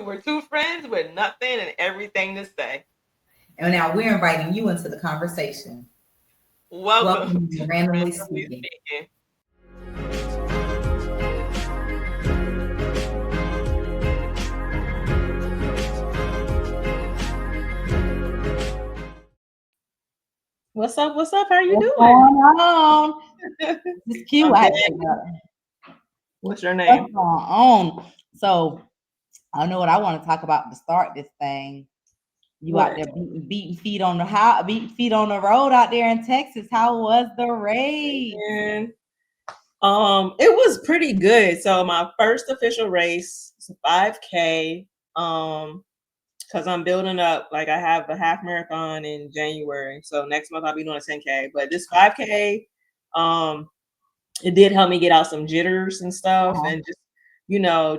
were two friends with nothing and everything to say. And now we're inviting you into the conversation. Welcome Welcome to to Randomly Randomly Speaking. Speaking. What's up? What's up? How are you What's doing? going on? It's cute. I'm I had good. to take that. What's your What's name? going on? So I know what I want to talk about to start this thing. You out What? there beating feet on the road out there in Texas. How was the race? And it was pretty good. So my first official race is a 5K. Because I'm building up, like I have a half marathon in January. So next month I'll be doing a 10K. But this 5K, it did help me get out some jitters and stuff, and just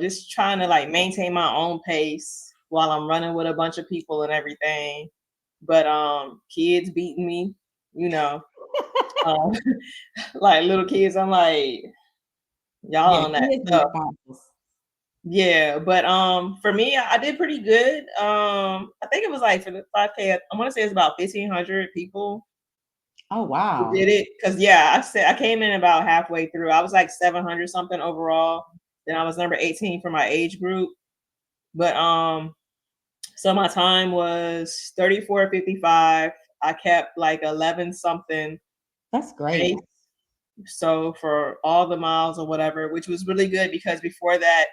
just trying to like maintain my own pace while I'm running with a bunch of people and everything. But kids beating me, you know, um, like little kids. I'm like, y'all Yeah, on that kids be stuff. responsible. Yeah, but for me, I did pretty good. I think it was like for the 5K, I want to say it's about 1,500 people Oh who wow. did it. Cause yeah, I came in about halfway through. I was like 700 something overall. Then I was number 18 for my age group. But so my time was 34:55. I kept like 11 something That's great. pace. So for all the miles or whatever, which was really good because before that,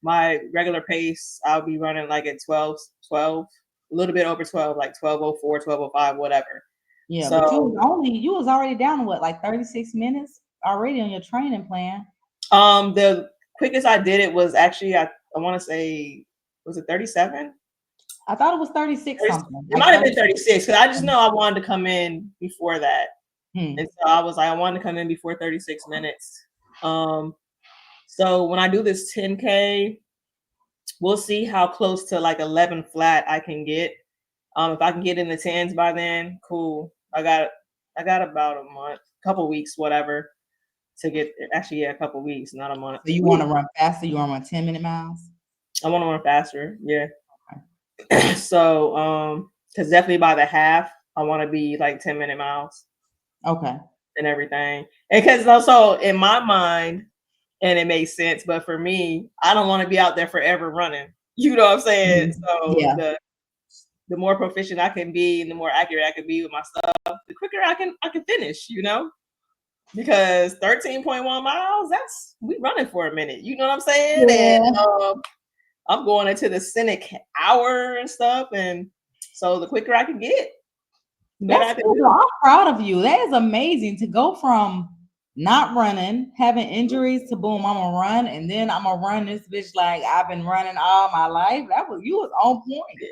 my regular pace, I'll be running like at 12, a little bit over 12, like 12:04, 12:05, whatever. Yeah, but So you was already down to what, like 36 minutes already on your training plan. the quickest I did it was actually I want to say, was it 37? I thought it was 36 something. It Like might have been 36. 36 because I just know I wanted to come in before that. Hmm. And so I was like, I wanted to come in before 36 minutes. Um, so when I do this 10K, we'll see how close to like 11 flat I can get. If I can get in the tens by then, cool. I got about a month, couple weeks, whatever, to get. Actually, yeah, a couple weeks, not a month. So you want to run faster? You want to run 10-minute miles? I want to run faster. Yeah. So, because definitely by the half, I want to be like 10-minute miles Okay. and everything. And because also in my mind, and it makes sense, but for me, I don't want to be out there forever running. You know what I'm saying? So Yeah. the more proficient I can be and the more accurate I can be with my stuff, the quicker I can finish, because 13.1 miles, that's we running for a minute. You know what I'm saying? And Yeah. I'm going into the Cynic hour and stuff. And so the quicker I can get, the better I That's can cool. do. I'm proud of you. That is amazing to go from not running, having injuries to boom, I'm gonna run, and then I'm gonna run this bitch like I've been running all my life. You was on point.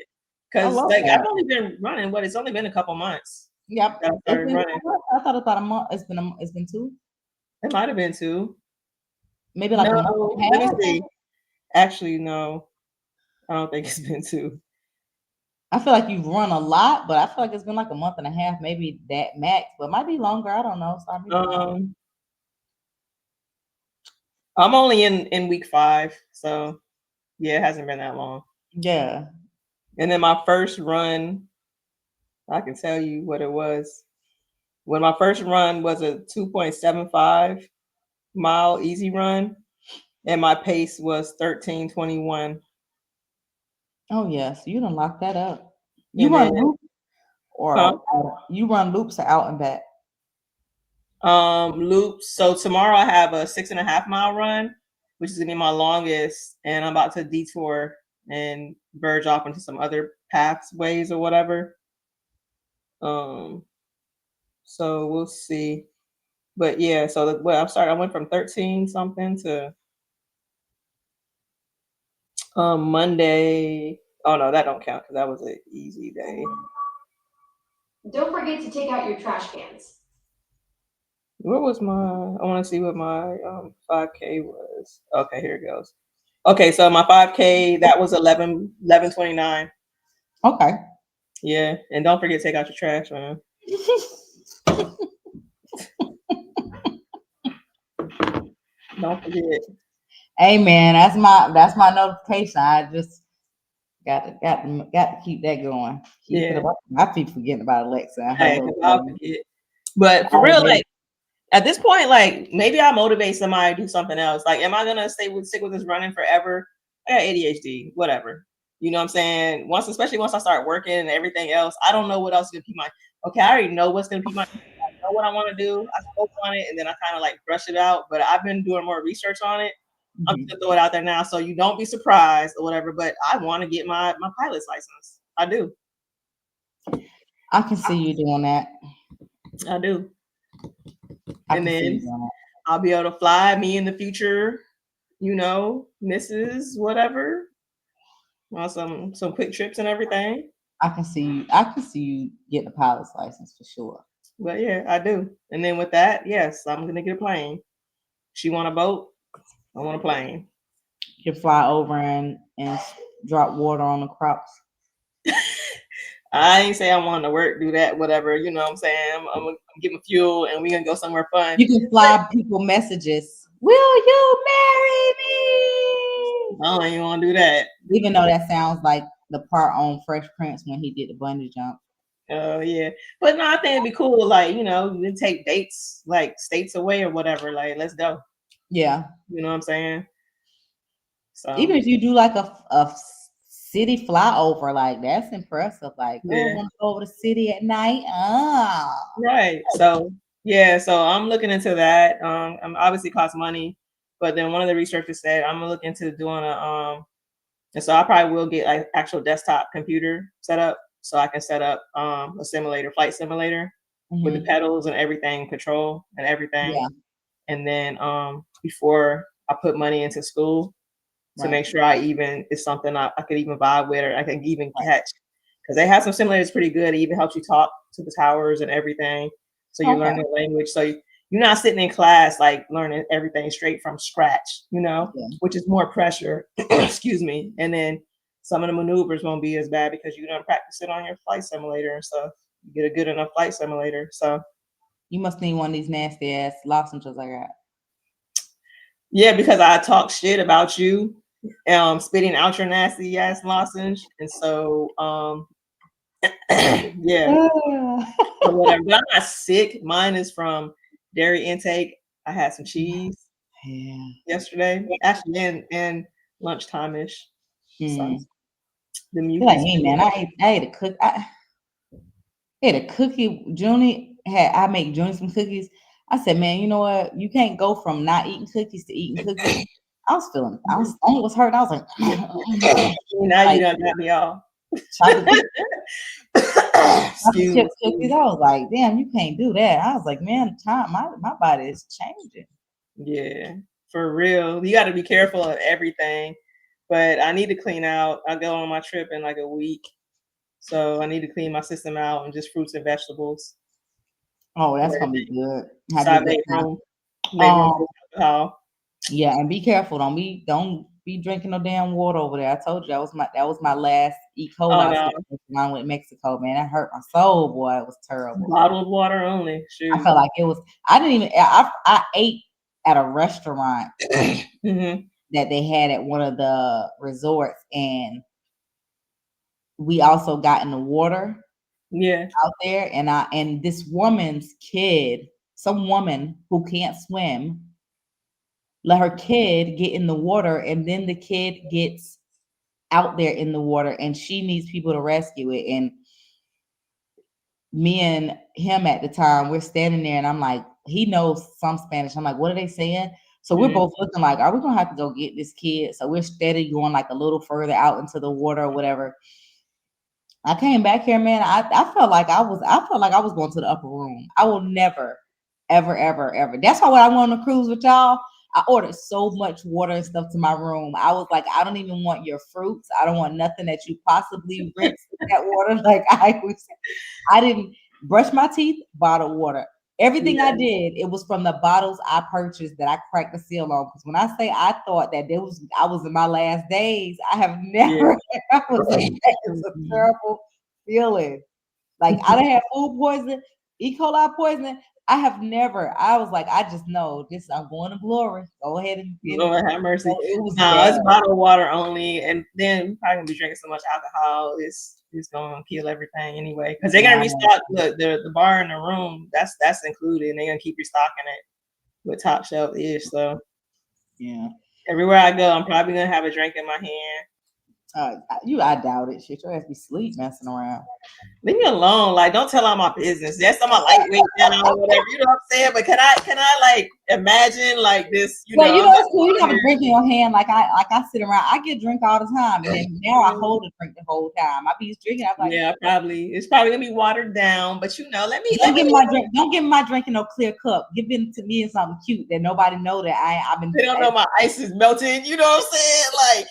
I Because love like I've that. only been running, it's only been a couple months Yep. that I It's started been running. I thought about a month. It's been two, It might have been two. maybe like a month No, and a let me half. see. Actually, no, I don't think it's been two. I feel like you've run a lot, but I feel like it's been like a month and a half, maybe that max, but it might be longer. I don't know. Start me wrong. Um, I'm only in week 5, so yeah, it hasn't been that long. Yeah. And then my first run, I can tell you what it was. When my first run was a 2.75 mile easy run, and my pace was 13:21. Oh yeah. So you done lock that up. You And run then, loops huh? you run loops or out and back. Loops. So tomorrow I have a 6.5 mile run, which is gonna be my longest, and I'm about to detour and verge off into some other pathways or whatever. Um, so we'll see. But yeah, so I'm sorry, I went from 13 something to Monday. Oh no, that don't count because that was an easy day. Don't forget to take out your trash cans. What was my? I want to see what my 5K was. Okay, here it goes. Okay, so my 5K that was 11:29. Okay. Yeah, and don't forget to take out your trash, man. Don't forget. Hey man, that's my notification. I just Got to keep that going. Keep it Yeah, up. I keep forgetting about Alexa and her hey, little 'cause I'll forget. But for all real, day. like at this point, like maybe I motivate somebody to do something else. Like, am I gonna stick with this running forever? I got ADHD, whatever. You know what I'm saying? Especially once I start working and everything else, I don't know what else is gonna be my. Okay, I already know what's gonna be my. I know what I want to do. I spoke on it, and then I kind of like brush it out. But I've been doing more research on it. I'm just Mhm. gonna throw it out there now, so you don't be surprised or whatever. But I want to get my pilot's license. I do. I can see you doing that. I do. I And can see you then doing I'll be able to fly me in the future, Mrs. Whatever, on some quick trips and everything. that. I can see you getting a pilot's license for sure. But yeah, I do. And then with that, yes, I'm gonna get a plane. She want a boat, I want a plane. You can fly over and drop water on the crops. I ain't say I want to work, do that, whatever. You know what I'm saying? I'm gonna get my fuel and we're gonna go somewhere fun. You can fly people messages. Will you marry me? I don't even want to do that. Even though that sounds like the part on Fresh Prince when he did the bungee jump. Oh yeah. But no, I think it'd be cool, like, you take dates like states away or whatever. Like, let's go. Yeah. You know what I'm saying? Even So if you do like a city flyover, like that's impressive. Like, oh, yeah. want to go over the city at night? Ah, Right. So yeah, so I'm looking into that. I'm obviously costs money, but then one of the researchers said I'm gonna look into doing and so I probably will get like actual desktop computer set up so I can set up a flight simulator with the mhm. pedals and everything, control and everything. Yeah, And then before I put money into school to right, make sure it's something I could even vibe with or I can even right. catch. Because they have some simulators pretty good. It even helps you talk to the towers and everything. So you Okay. learn the language. So you're not sitting in class like learning everything straight from scratch, Yeah. which is more pressure. Excuse me. And then some of the maneuvers won't be as bad because you don't practice it on your flight simulator and stuff. You get a good enough flight simulator. So You must need one of these nasty ass lozenges I got. yeah, because I talk shit about you, spitting out your nasty ass lozenge. And so yeah. Or whatever. But I'm not sick. Mine is from dairy intake. I had some cheese Yeah. yesterday, actually, and lunchtime ish. So Mm. the You're like mucus. me, man. I ate a cook. I ate a cookie. I make Junie some cookies. I said, man, you know what? You can't go from not eating cookies to eating cookies. Stomach was hurting. I was like, Now you like done got me all. chocolate chocolate Excuse chip cookies. me. I was like, damn, you can't do that. I was like, man, my body is changing. Yeah, for real. You got to be careful of everything. But I need to clean out. I go on my trip in like a week. So I need to clean my system out and just fruits and vegetables. Oh, that's gonna be good. Have So you I a good time? made room Um, for alcohol. yeah, and be careful. Don't be drinking no damn water over there. I told you that was my last E. Oh coli no, situation when I went to Mexico, man. That hurt my soul, boy. It was terrible. bottled water only. I Shoot. felt like it was. I didn't even. I ate at a restaurant Hmm. that they had at one of the resorts, and we also got in the water Yeah. out there, and this woman's kid, some woman who can't swim, let her kid get in the water, and then the kid gets out there in the water, and she needs people to rescue it. And me and him at the time, we're standing there, and I'm like, he knows some Spanish. I'm like, what are they saying? So we're Mhm. both looking like, are we gonna have to go get this kid? So we're steady going like a little further out into the water or whatever. I came back here, man. I felt like I was going to the upper room. I will never, ever, ever, ever. That's why when I went on a cruise with y'all, I ordered so much water and stuff to my room. I was like, I don't even want your fruits. I don't want nothing that you possibly rinse with that water. Like I didn't brush my teeth, bottled water. Everything I Yeah. did, it was from the bottles I purchased that I cracked the seal on. Because when I say I thought that I was in my last days, I have Yeah. never. I was like, that is a terrible feeling. Like I done had food poisoning, E. coli poisoning. I have never. I was like, I just know this. I'm going to glory. Go ahead and Lord have mercy. it was No, bad. it's bottled water only, and then we probably gonna be drinking so much alcohol. It's gonna kill everything anyway. Because they're gonna Yeah, restock the bar in the room. That's included, and they're gonna keep restocking it with top shelf ish. So yeah. everywhere I go, I'm probably gonna have a drink in my hand. I doubt it. Shit, your ass be sleep messing around. Leave me alone. Like, don't tell all my business. Yes, I'm a lightweight now or whatever. You know what I'm saying? But can I like imagine like this? You Well, know, you I'm know not it's cool. You have a here. drink in your hand, like I sit around. I get drink all the time, and then now I hold a drink the whole time. I be drinking. I'm like, Yeah, probably. It's probably gonna be watered down, but let me don't give me my drink. Don't give me my drink in no clear cup. Give it to me in something cute that nobody know that I've been. They don't know my ice is melting. You know what I'm saying? Like,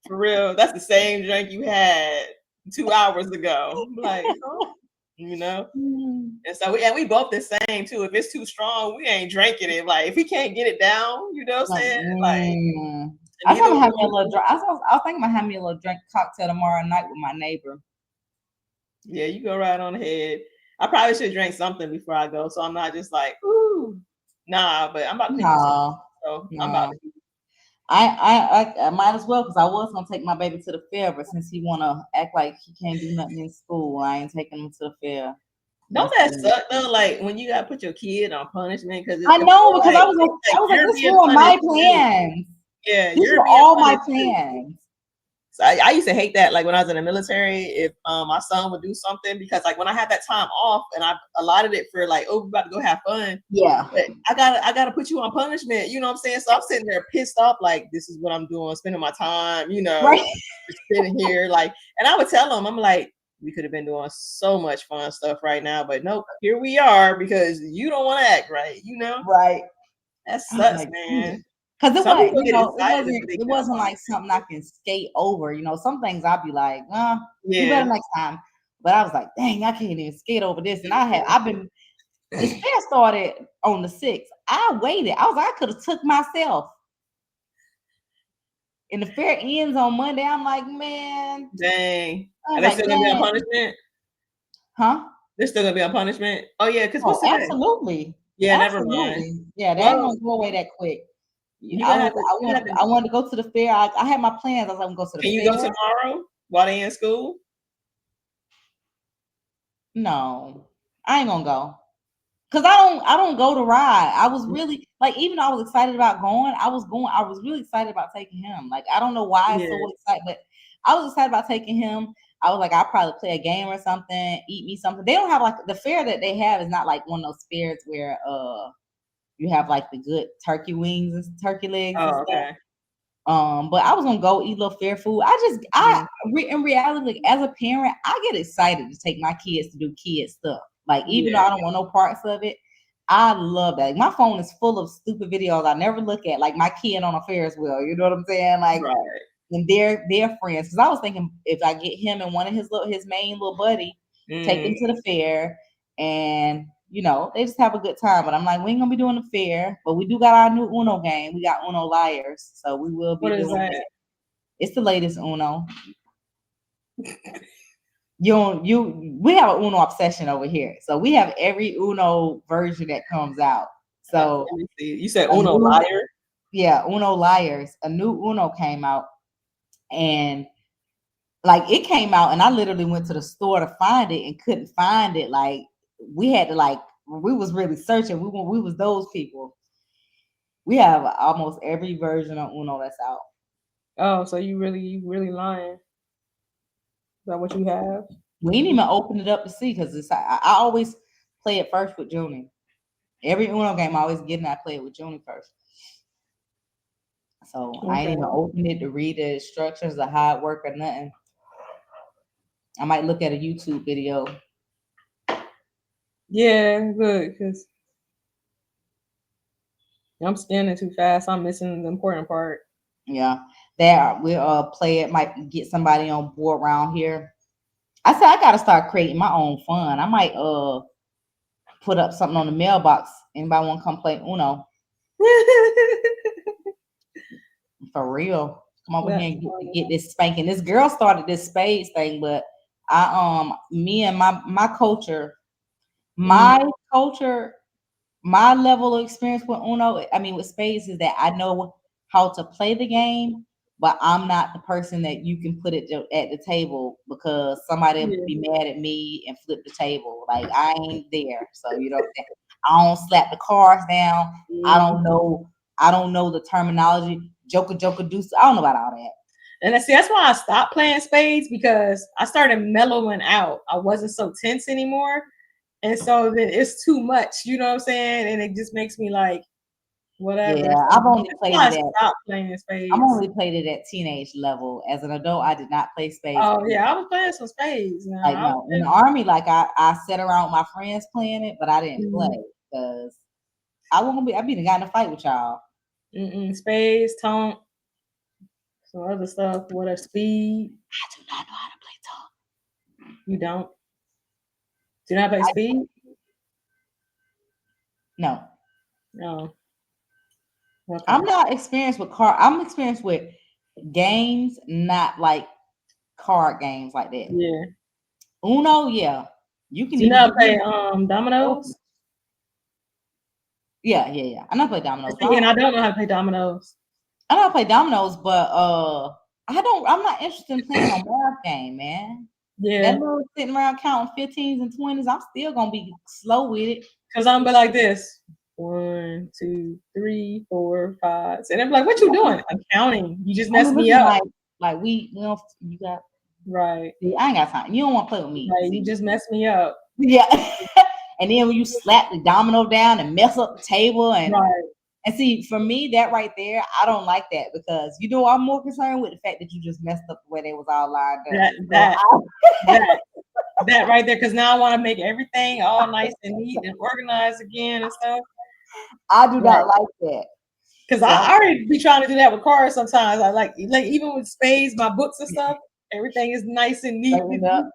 for real, that's the same drink you had 2 hours ago. I'm like, huh? You know? And so we both the same too. If it's too strong, we ain't drinking it. Like, if we can't get it down, you know what I'm Like, saying? Like, I was gonna have me a little drink. I was thinking about having me a little drink cocktail tomorrow night with my neighbor. yeah, you go right on ahead. I probably should drink something before I go, so I'm not just like, ooh, nah. But I'm about to pick this up. So I'm about to. I might as well, because I was gonna take my baby to the fair, but since he wanna act like he can't do nothing in school, I ain't taking him to the fair. Don't that suck though? Like when you gotta put your kid on punishment because I know, because like, I was like, you're this being were my punished plans. too. Yeah, These you're were being all my punished too. plans. So I used to hate that. Like when I was in the military, if my son would do something, because like when I had that time off and I allotted it for like, oh, we're about to go have fun. Yeah. But I gotta put you on punishment. You know what I'm saying? So I'm sitting there pissed off, like this is what I'm doing, spending my time, you know, Right. just sitting here. Like, and I would tell him, I'm like, we could have been doing so much fun stuff right now, but nope, here we are because you don't want to act right, you know? Right. That sucks, Like, man. because it Some wasn't, people get excited to put their it kid on wasn't like something I can skate over. You know, some things I'd be like, do better next time. But I was like, dang, I can't even skate over this. And I've been, this fair started on the 6th. I waited. I was like, I could have took myself. And the fair ends on Monday. I'm like, man. Dang. Are they like, still gonna be on punishment? Huh? They're still gonna be on punishment. Oh yeah, because what's today? Absolutely. Yeah, never Absolutely. mind. Yeah, they ain't gonna go away that quick. I wanted to go to the fair. I had my plans. I was like, I'm gonna go to the fair. Can you go tomorrow while they in school? No, I ain't gonna go. Cause I don't go to ride. I was really like, even though I was excited about going, I was really excited about taking him. Like, I don't know why I'm so excited, but I was excited about taking him. I was like, I'll probably play a game or something, eat me something. They don't have like the fair that they have is not like one of those fairs where you have like the good turkey wings and turkey legs and stuff. Okay. But I was gonna go eat a little fair food. In reality, like, as a parent, I get excited to take my kids to do kid stuff. Like, even though I don't want no parts of it, I love that. Like, my phone is full of stupid videos I never look at, like my kid on a Ferris wheel. You know what I'm saying? Like, and their friends. Because I was thinking if I get him and one of his main little buddy, take them to the fair, and you know, they just have a good time. But I'm like, we ain't gonna be doing the fair, but we do got our new Uno game. We got Uno Liars, so we will be doing that. It's the latest Uno. We have an Uno obsession over here. So we have every Uno version that comes out. So let me see. You said Uno Liar? Yeah, Uno Liars. A new Uno came out, and like it came out, and I literally went to the store to find it and couldn't find it. Like, we had to we was really searching. We was those people. We have almost every version of Uno that's out. Oh, so you really lying? Is that what you have? We didn't even open it up to see, because I always play it first with Junie. Every Uno game I always get, and I play it with Junie first. So I ain't even open it to read the instructions or how it work or nothing. I might look at a YouTube video. Yeah, good, because I'm scanning too fast. I'm missing the important part. Yeah, we'll play it. Might get somebody on board around here. I said I gotta start creating my own fun. I might put up something on the mailbox. Anybody want to come play Uno? For real. Come over here and get this spanking. This girl started this spades thing, but me and my culture, my level of experience with Uno, I mean with spades, is that I know how to play the game, but I'm not the person that you can put it at the table because somebody will Yeah. be mad at me and flip the table. Like I ain't there. So you know what I'm saying? I don't slap the cards down. I Mm. don't know. I don't know the terminology. Joker, joker, deuce. I don't know about all that. And I see that's why I stopped playing spades because I started mellowing out. I wasn't so tense anymore. And so then it's too much, you know what I'm saying? And it just makes me like whatever. Yeah, So I've only that's played why I it at stopped playing I'm spades. only played it at teenage level. As an adult, I did not play spades. Oh yeah, I was playing some spades now. Like I was no, in the army, like I sat around with my friends playing it, but I didn't play playing, because I be the guy in a fight with y'all. spades, tonk, some other stuff. What a speed. I do not know how to play talk. You don't? Do you not play I speed? no. No. I'm Okay. not experienced with car. I'm experienced with games, not like card games like that. Yeah. Uno, yeah, you can Do you even not get play me. dominoes? Yeah, yeah, yeah. I know play dominoes. See, and I don't know how to play dominoes. I know play dominoes, but I don't. I'm not interested in playing no math game, man. That Yeah. little sitting around counting 15s and 20s, I'm still gonna be slow with it. Cause I'm be like this. 1, 2, 3, 4, 5. And I'm like, what you doing? I'm counting. You just I mean, messed me looking up. like we don't. You got. Right. See, I ain't got time. You don't want to play with me. Like you See, just messed me up. yeah. And then when you slap the domino down and mess up the table Right. and see, for me, that right there, I don't like that because you know I'm more concerned with the fact that you just messed up the way they was all lined up. That So that that that right there. Cause now I want to make everything all nice and neat and organized again and stuff. I do Right. not like that. Cause So I already be trying to do that with cars sometimes. I like even with spades, my books and stuff, everything is nice and neat. straighten it up.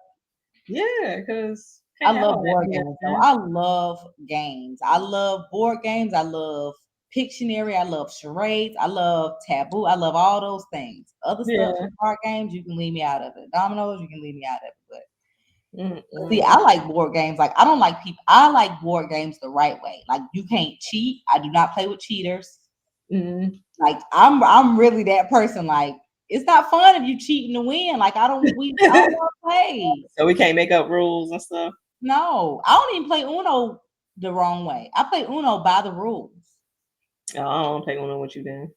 Yeah, cause I can't have love all that board BS, games though. man. I love games. I love board games. I love Pictionary. I love charades. I love taboo. I love all those things. Other stuff, Yeah. card games, you can leave me out of it. Dominoes, you can leave me out of it. But see, Mm-mm. I like board games. Like I don't like people. I like board games the right way. Like you can't cheat. I do not play with cheaters. Mm. Like I'm really that person. Like it's not fun if you cheating to win. Like I don't want to play. So we can't make up rules and stuff. No, I don't even play Uno the wrong way. I play Uno by the rules. Oh, I don't play Uno with you then.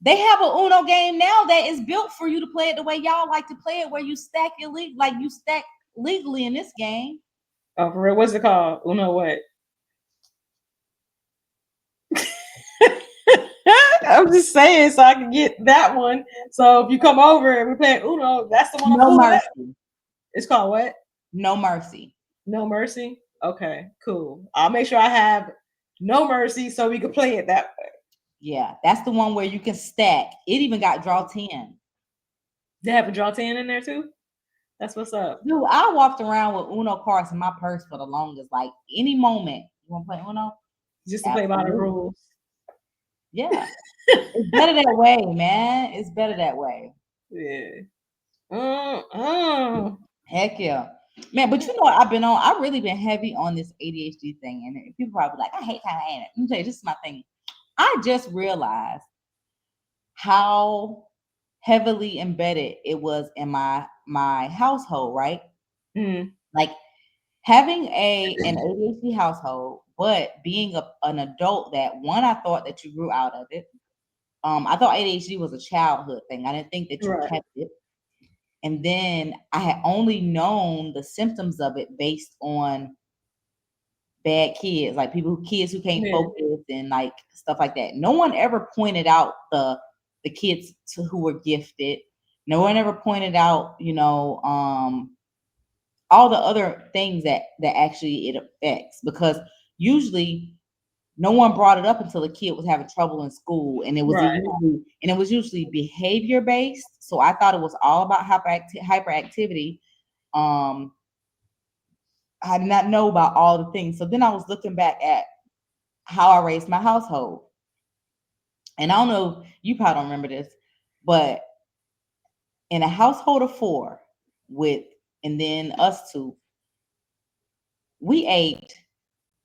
They have a Uno game now that is built for you to play it the way y'all like to play it, where you stack like you stack legally in this game. Oh, for real? What's it called? Uno what? I'm just saying so I can get that one. So if you come over and we're playing Uno, that's the one I'm No pulling up. mercy. It's called what? No mercy. No Mercy. Okay, cool. I'll make sure I have No Mercy so we can play it that way. Yeah, that's the one where you can stack. It even got draw 10. They have a draw 10 in there too? That's what's up. Dude, I walked around with Uno cards in my purse for the longest. Like any moment, you want to play Uno? Just to play by the Absolutely. rules. Yeah, it's better that way, man. It's better that way. Yeah. Heck yeah. Man, but you know what I've been on? I've really been heavy on this ADHD thing. And people probably like, I hate kind of it. Let me tell you, this is my thing. I just realized how heavily embedded it was in my household, right? Mm. Like having an ADHD household, but being an adult that one, I thought that you grew out of it. I thought ADHD was a childhood thing. I didn't think that you Right. kept it. And then I had only known the symptoms of it based on bad kids, like kids who can't Yeah. focus and like stuff like that. No one ever pointed out the kids who were gifted. No one ever pointed out, all the other things that actually it affects, because usually no one brought it up until the kid was having trouble in school, and it was Right. usually behavior based. So I thought it was all about hyperactivity. I did not know about all the things. So then I was looking back at how I raised my household, and I don't know, you probably don't remember this, but in a household of 4 with, and then us 2, we ate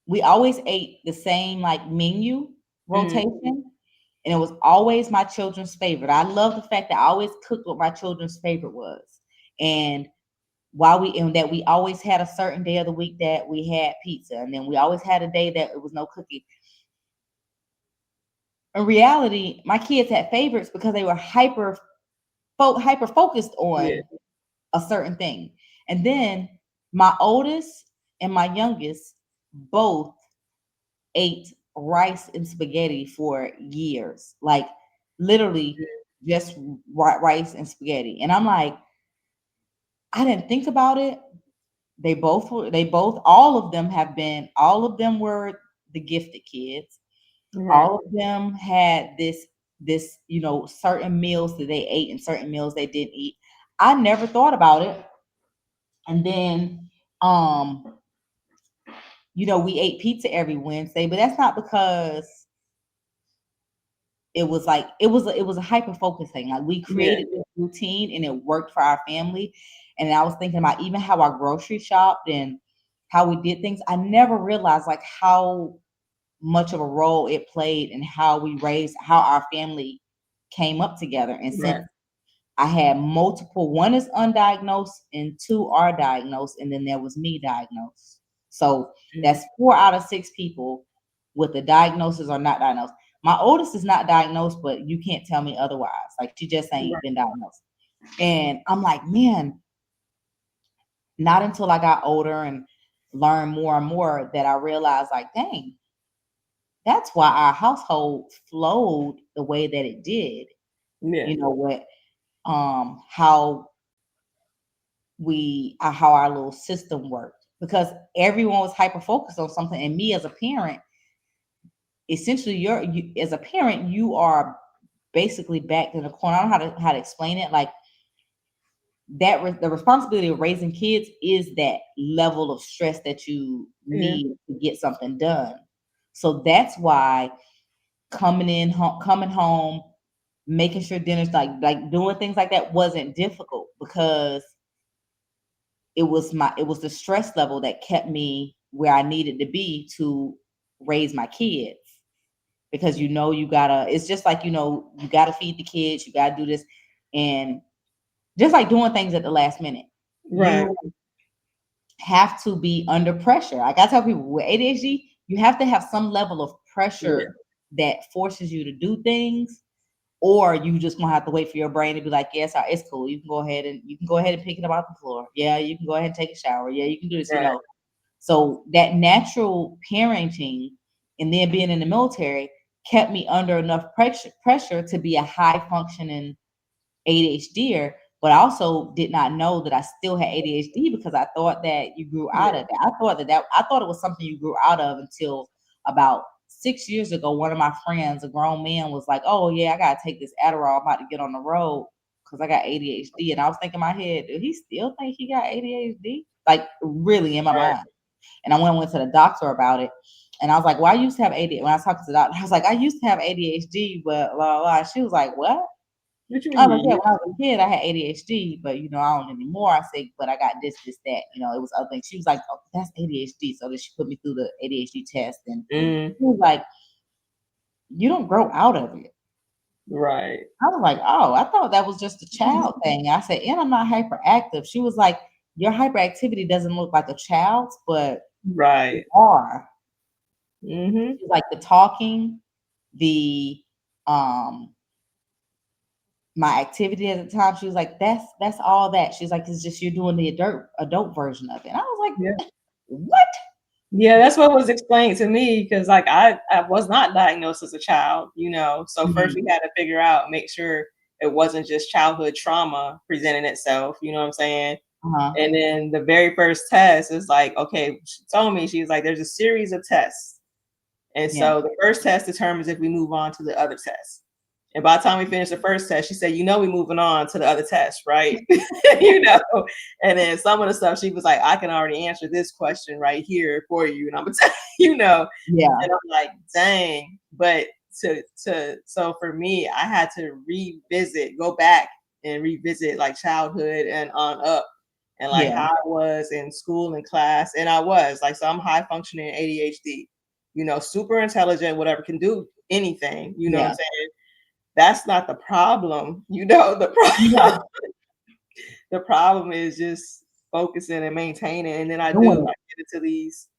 we always ate the same like menu Mhm. rotation, and it was always my children's favorite. I love the fact that I always cooked what my children's favorite was, and and that we always had a certain day of the week that we had pizza, and then we always had a day that it was no cookie. In reality, my kids had favorites because they were hyper focused Yeah. on a certain thing. And then my oldest and my youngest both ate rice and spaghetti for years, like literally just rice and spaghetti. And I'm like, I didn't think about it. All of them all of them were the gifted kids. Right. All of them had this, certain meals that they ate and certain meals they didn't eat. I never thought about it. And then, um, we ate pizza every Wednesday, but that's not because it was a hyper focus thing. Like we Yeah. created this routine and it worked for our family. And I was thinking about even how I grocery shopped and how we did things. I never realized like how much of a role it played in how our family came up together. And Right. since I had multiple, one is undiagnosed and two are diagnosed, and then there was me diagnosed. So Mhm. that's 4 out of 6 people with the diagnosis or not diagnosed. My oldest is not diagnosed, but you can't tell me otherwise. Like she just ain't Right. been diagnosed. And I'm like, man, not until I got older and learned more and more that I realized, like, dang, that's why our household flowed the way that it did. Yeah. You know what? How how our little system worked, because everyone was hyper focused on something. And me as a parent, essentially, as a parent, you are basically backed in a corner. I don't know how to explain it. Like the responsibility of raising kids is that level of stress that you Yeah. need to get something done. So that's why coming home, making sure dinner's like doing things like that wasn't difficult, because it was the stress level that kept me where I needed to be to raise my kids. Because you gotta, it's just like, you gotta feed the kids, you gotta do this. And just like doing things at the last minute, Right. you have to be under pressure. Like I tell people with ADHD, you have to have some level of Yeah. pressure that forces you to do things, or you just gonna have to wait for your brain to be like, yes, it's cool. You can go ahead and pick it up off the floor. Yeah, you can go ahead and take a shower. Yeah, you can do this. Right. So that natural parenting and then being in the military kept me under enough pressure to be a high functioning ADHDer, but I also did not know that I still had ADHD, because I thought that you grew out Yeah. of it. I thought it was something you grew out of until about 6 years ago. One of my friends, a grown man, was like, "Oh yeah, I gotta take this Adderall. I'm about to get on the road because I got ADHD." And I was thinking in my head, "Do he still think he got ADHD?" Like really in my Right. mind. And I went to the doctor about it. And I was like, "Well, I used to have ADHD." When I was talking to the doctor, I was like, "I used to have ADHD, but blah, blah, blah." She was like, "What?" What you I mean was like, "Yeah, you? when I was a kid, I had ADHD, but I don't anymore." I said, "But I got this, that." It was other things. She was like, "Oh, that's ADHD." So then she put me through the ADHD test, and Mm. she was like, "You don't grow out of it." Right. I was like, "Oh, I thought that was just a child thing." I said, "And I'm not hyperactive." She was like, "Your hyperactivity doesn't look like a child's, but you Right. are." Mhm. She's like, "The talking, the um my activity at the time," she was like, that's all that. She's like, "It's just you're doing the adult version of it." And I was Yeah. like, "What?" Yeah, that's what was explained to me because like I was not diagnosed as a child, So first we Mhm. had to figure out, make sure it wasn't just childhood trauma presenting itself, you know what I'm saying? Uh-huh. And then the very first test is like, okay, she told me, she was like, there's a series of tests. And Yeah. so the first test determines if we move on to the other test. And by the time we finished the first test, she said, we're moving on to the other test, right? you know. And then some of the stuff she was like, I can already answer this question right here for you. And I'm gonna tell Yeah. And I'm like, dang. But so for me, I had to go back and revisit like childhood and on up and like Yeah. how I was in school and class. And I was like, so I'm high functioning ADHD, super intelligent, whatever, can do anything, you know what I'm Yeah. saying? That's not the problem, Yeah. the problem is just focusing and maintaining. And then I Doing get into these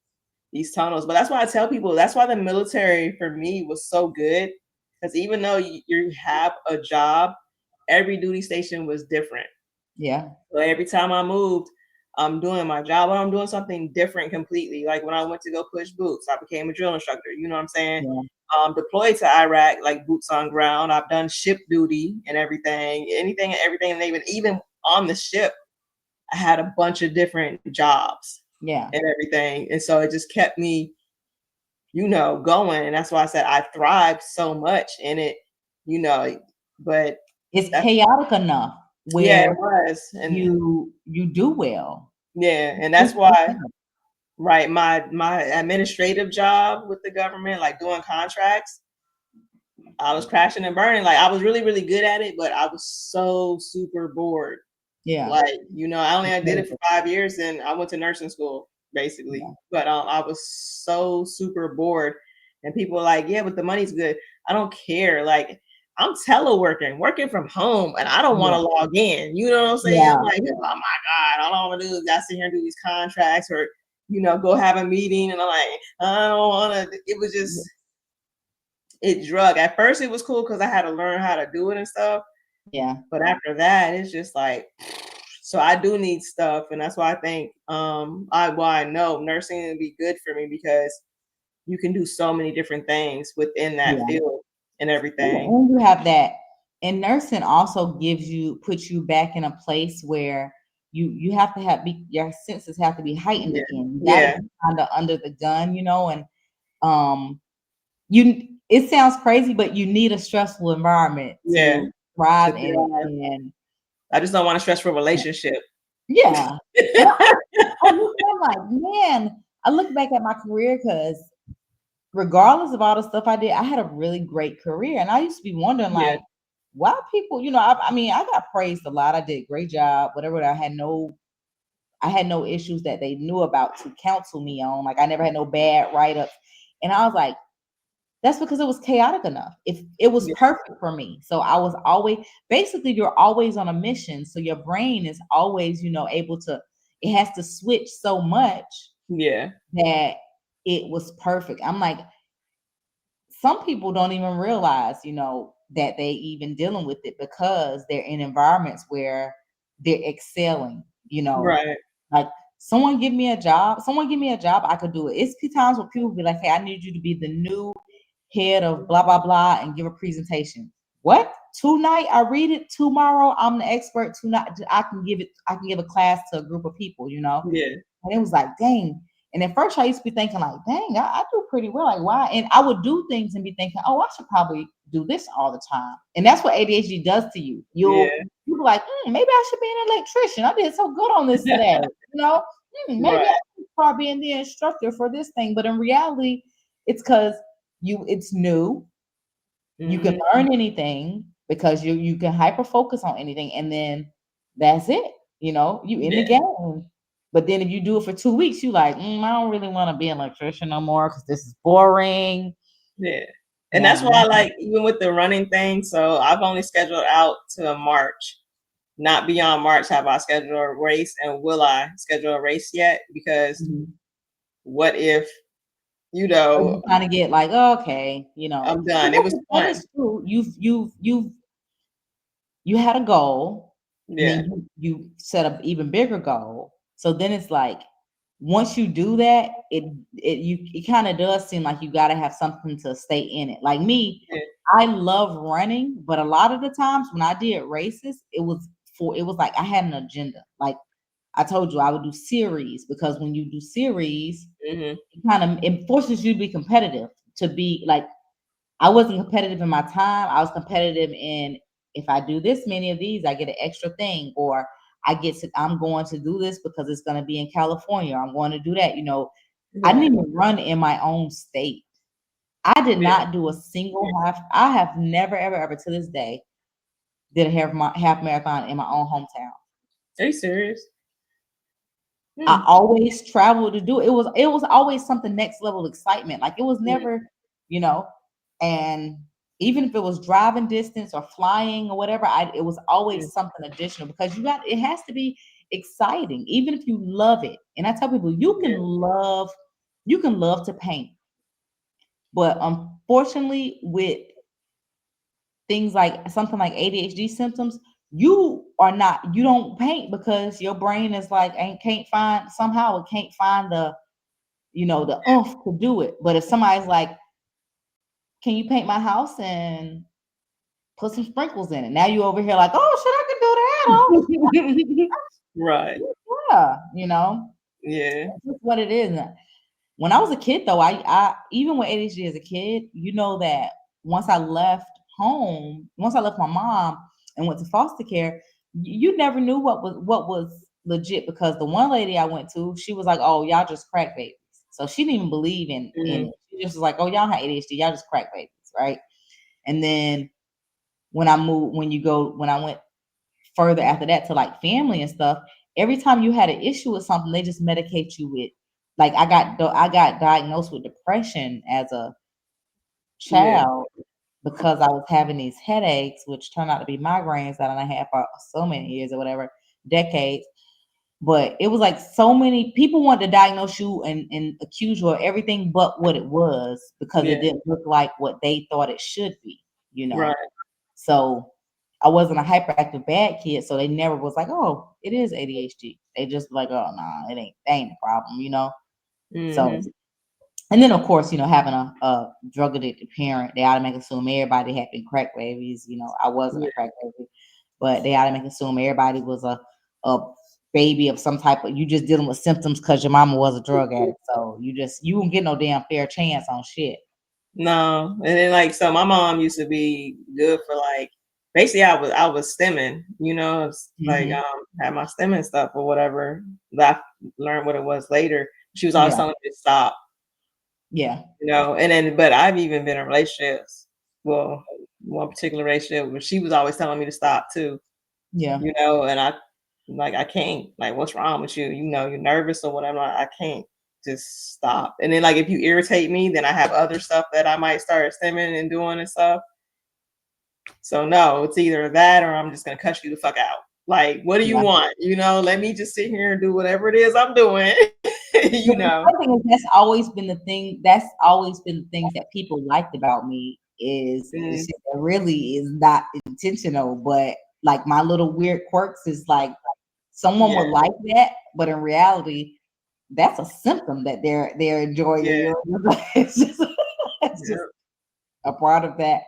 tunnels. But that's why I tell people, that's why the military for me was so good. Because even though you have a job, every duty station was different. Yeah. So every time I moved, I'm doing my job or I'm doing something different completely. Like when I went to go push boots, I became a drill instructor. You know what I'm saying? Yeah. Deployed to Iraq, like boots on ground. I've done ship duty and everything, anything and everything. And even on the ship, I had a bunch of different jobs Yeah. and everything. And so it just kept me, going. And that's why I said I thrived so much in it, you know, but It's that's, chaotic enough yeah, where it was. And you do well. yeah, and that's It's why, right, my administrative job with the government, like doing contracts, I was crashing and burning. Like I was really, really good at it, but I was so super bored. Yeah. Like, I did it for 5 years and I went to nursing school basically. Yeah. But I was so super bored. And people were like, yeah, but the money's good. I don't care. Like I'm teleworking, working from home, and I don't want Yeah. to log in. You know what I'm saying? I'm Yeah. like, oh my God, all I want to do is I sit here and do these contracts or, go have a meeting. And I'm like, I don't want to. It was just, it drug. At first it was cool because I had to learn how to do it and stuff. Yeah. But after that, it's just like, so I do need stuff. And that's why I think I know nursing would be good for me because you can do so many different things within that Yeah. field and everything. And you have that. And nursing also puts you back in a place where you have to your senses have to be heightened Yeah. again. You gotta Yeah. be kind of under the gun, and um it sounds crazy, but you need a stressful environment Yeah. to thrive To in it. thrive. And I just don't want a stressful relationship. yeah. And I'm like, man, I look back at my career because regardless of all the stuff I did, I had a really great career. And I used to be wondering, Yeah. like, why people, I mean, I got praised a lot. I did a great job, whatever. I had no issues that they knew about to counsel me on. Like, I never had no bad write-ups. And I was like, that's because it was chaotic enough. If it was Yeah. perfect for me. So I was always, basically, you're always on a mission. So your brain is always, able to, it has to switch so much Yeah. that it was perfect. I'm like, some people don't even realize, that they even dealing with it because they're in environments where they're excelling, Right. like someone give me a job, I could do it. It's times where people be like, hey, I need you to be the new head of blah, blah, blah, and give a presentation. What? Tonight I read it, tomorrow I'm the expert, tonight I can give a class to a group of people, Yeah. and it was like, dang. And at first I used to be thinking like, dang, I do pretty well. Like, why? And I would do things and be thinking, oh, I should probably do this all the time. And that's what ADHD does to you. You'll Yeah. be like, maybe I should be an electrician. I did so good on this today. Maybe I Right. should probably be the instructor for this thing. But in reality, it's because it's new. You can Hmm. learn anything because you can hyper focus on anything, and then that's it. You in the Yeah. game. But then if you do it for 2 weeks, you like, I don't really want to be an electrician no more because this is boring. Yeah. And Yeah, that's why, like, even with the running thing, so I've only scheduled out to March. Not beyond March have I scheduled a race, and will I schedule a race yet? Because mhm. what if, So you kind of get like, okay, I'm done? It was that fun. is true. You had a goal, and then Yeah. you set up even bigger goal. So then it's like once you do that, it kind of does seem like you got to have something to stay in it. Like me, Yeah. I love running, but a lot of the times when I did races, it was like I had an agenda. Like I told you, I would do series because when you do series, Hmm. it forces you to be competitive. To be like, I wasn't competitive in my time. I was competitive in, if I do this many of these, I get an extra thing, or I'm going to do this because it's going to be in California. I'm going to do that. I didn't Right. even run in my own state. I did Yeah. not do a single half. I have never, ever, ever to this day did a half marathon in my own hometown. Are you serious? I always traveled to do it. It was always something next level excitement. Like it was never, you know, and even if it was driving distance or flying or whatever, it was Mm. always something additional because it has to be exciting, even if you love it. And I tell people Yeah. you can love to paint, but unfortunately, with things like something like ADHD symptoms, you don't paint because your brain is like ain't can't find somehow it can't find the oomph to do it. But if somebody's like, can you paint my house and put some sprinkles in it? Now you over here like, oh shit, I can do that. Oh Right. yeah, you know, Yeah. that's just what it is. When I was a kid, though, I even with ADHD as a kid, you know that once I left once I left my mom and went to foster care, you never knew what was legit because the one lady I went to, she was like, "Oh, y'all just crack babies," so she didn't even believe in Mm. it. She just was like, "Oh, y'all have ADHD, y'all just crack babies, right?" And then when I went further after that to like family and stuff, every time you had an issue with something, they just medicate you with. Like I got diagnosed with depression as a Yeah. child because I was having these headaches, which turned out to be migraines that I had for so many years or whatever, decades. But it was like so many people wanted to diagnose you and accuse you of everything but what it was because it Yeah. didn't look like what they thought it should be, you know. Right. So I wasn't a hyperactive bad kid, so they never was like, "Oh, it is ADHD." They just like, "Oh, nah, that ain't a problem," you know. So, Mm-hmm. and then of course, having a drug addicted parent, they automatically assume everybody had been crack babies. I wasn't a Yeah. crack baby, but they automatically assume everybody was a baby of some type of. You just dealing with symptoms because your mama was a drug addict, so you won't get no damn fair chance on shit. No. And then like so my mom used to be good for like basically I was stemming, it's like Hmm. had my stemming stuff or whatever. That I learned what it was later. She was always Yeah, telling me to stop, yeah, and then but I've even been in relationships. Well, one particular relationship where she was always telling me to stop too, yeah, and I can't, like, what's wrong with you? You're nervous or whatever. I can't just stop. And then like if you irritate me, then I have other stuff that I might start stemming and doing and stuff. So no, it's either that or I'm just gonna cut you the fuck out. Like, what do you yeah. want? Let me just sit here and do whatever it is I'm doing. you But the know. funny thing is that's always been the thing. That's always been the things that people liked about me is the Mm, shit that really is not intentional, but like my little weird quirks is like someone yeah, would like that, but in reality, that's a symptom that they're enjoying. yeah, It's just it's just yeah, a part of that.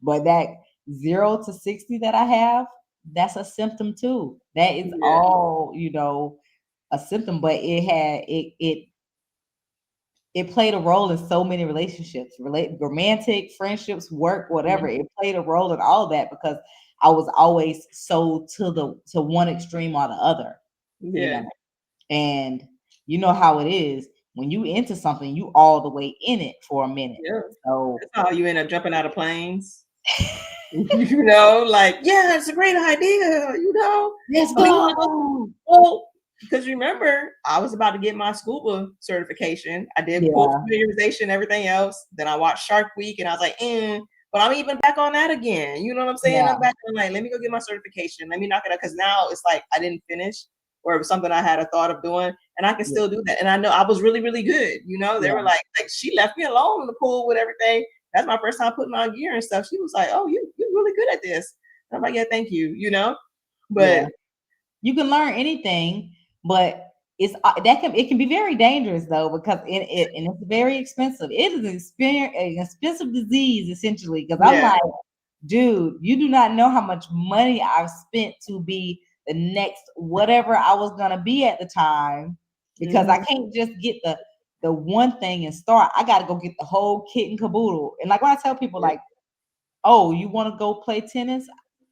But that 0 to 60 that I have, that's a symptom too. That is yeah, all a symptom, but it played a role in so many relationships, romantic, friendships, work, whatever. mhm, It played a role in all that because I was always so to one extreme or the other, you yeah, know. And you know how it is when you into something, you all the way in it for a minute. yeah. So That's how you end up jumping out of planes. Like, yeah, it's a great idea. let's Oh, you want to go? go. Well, because remember, I was about to get my scuba certification. I did full Yeah, familiarization, everything else. Then I watched Shark Week, and I was like, but I'm even back on that again. You know what I'm saying? yeah, I'm back on like, let me go get my certification. Let me knock it out because now it's like I didn't finish, or it was something I had a thought of doing, and I can yeah, still do that. And I know I was really, really good. They yeah, were like she left me alone in the pool with everything. That's my first time putting on gear and stuff. She was like, "Oh, you're really good at this." And I'm like, "Yeah, thank you." yeah. But You can learn anything, but it can be very dangerous though because and it's very expensive. It is an expensive disease essentially because I'm yeah, like, dude, you do not know how much money I've spent to be the next whatever I was gonna be at the time because I mhm, can't just get the one thing and start. I got to go get the whole kit and caboodle. And like when I tell people yeah, like, oh, you want to go play tennis?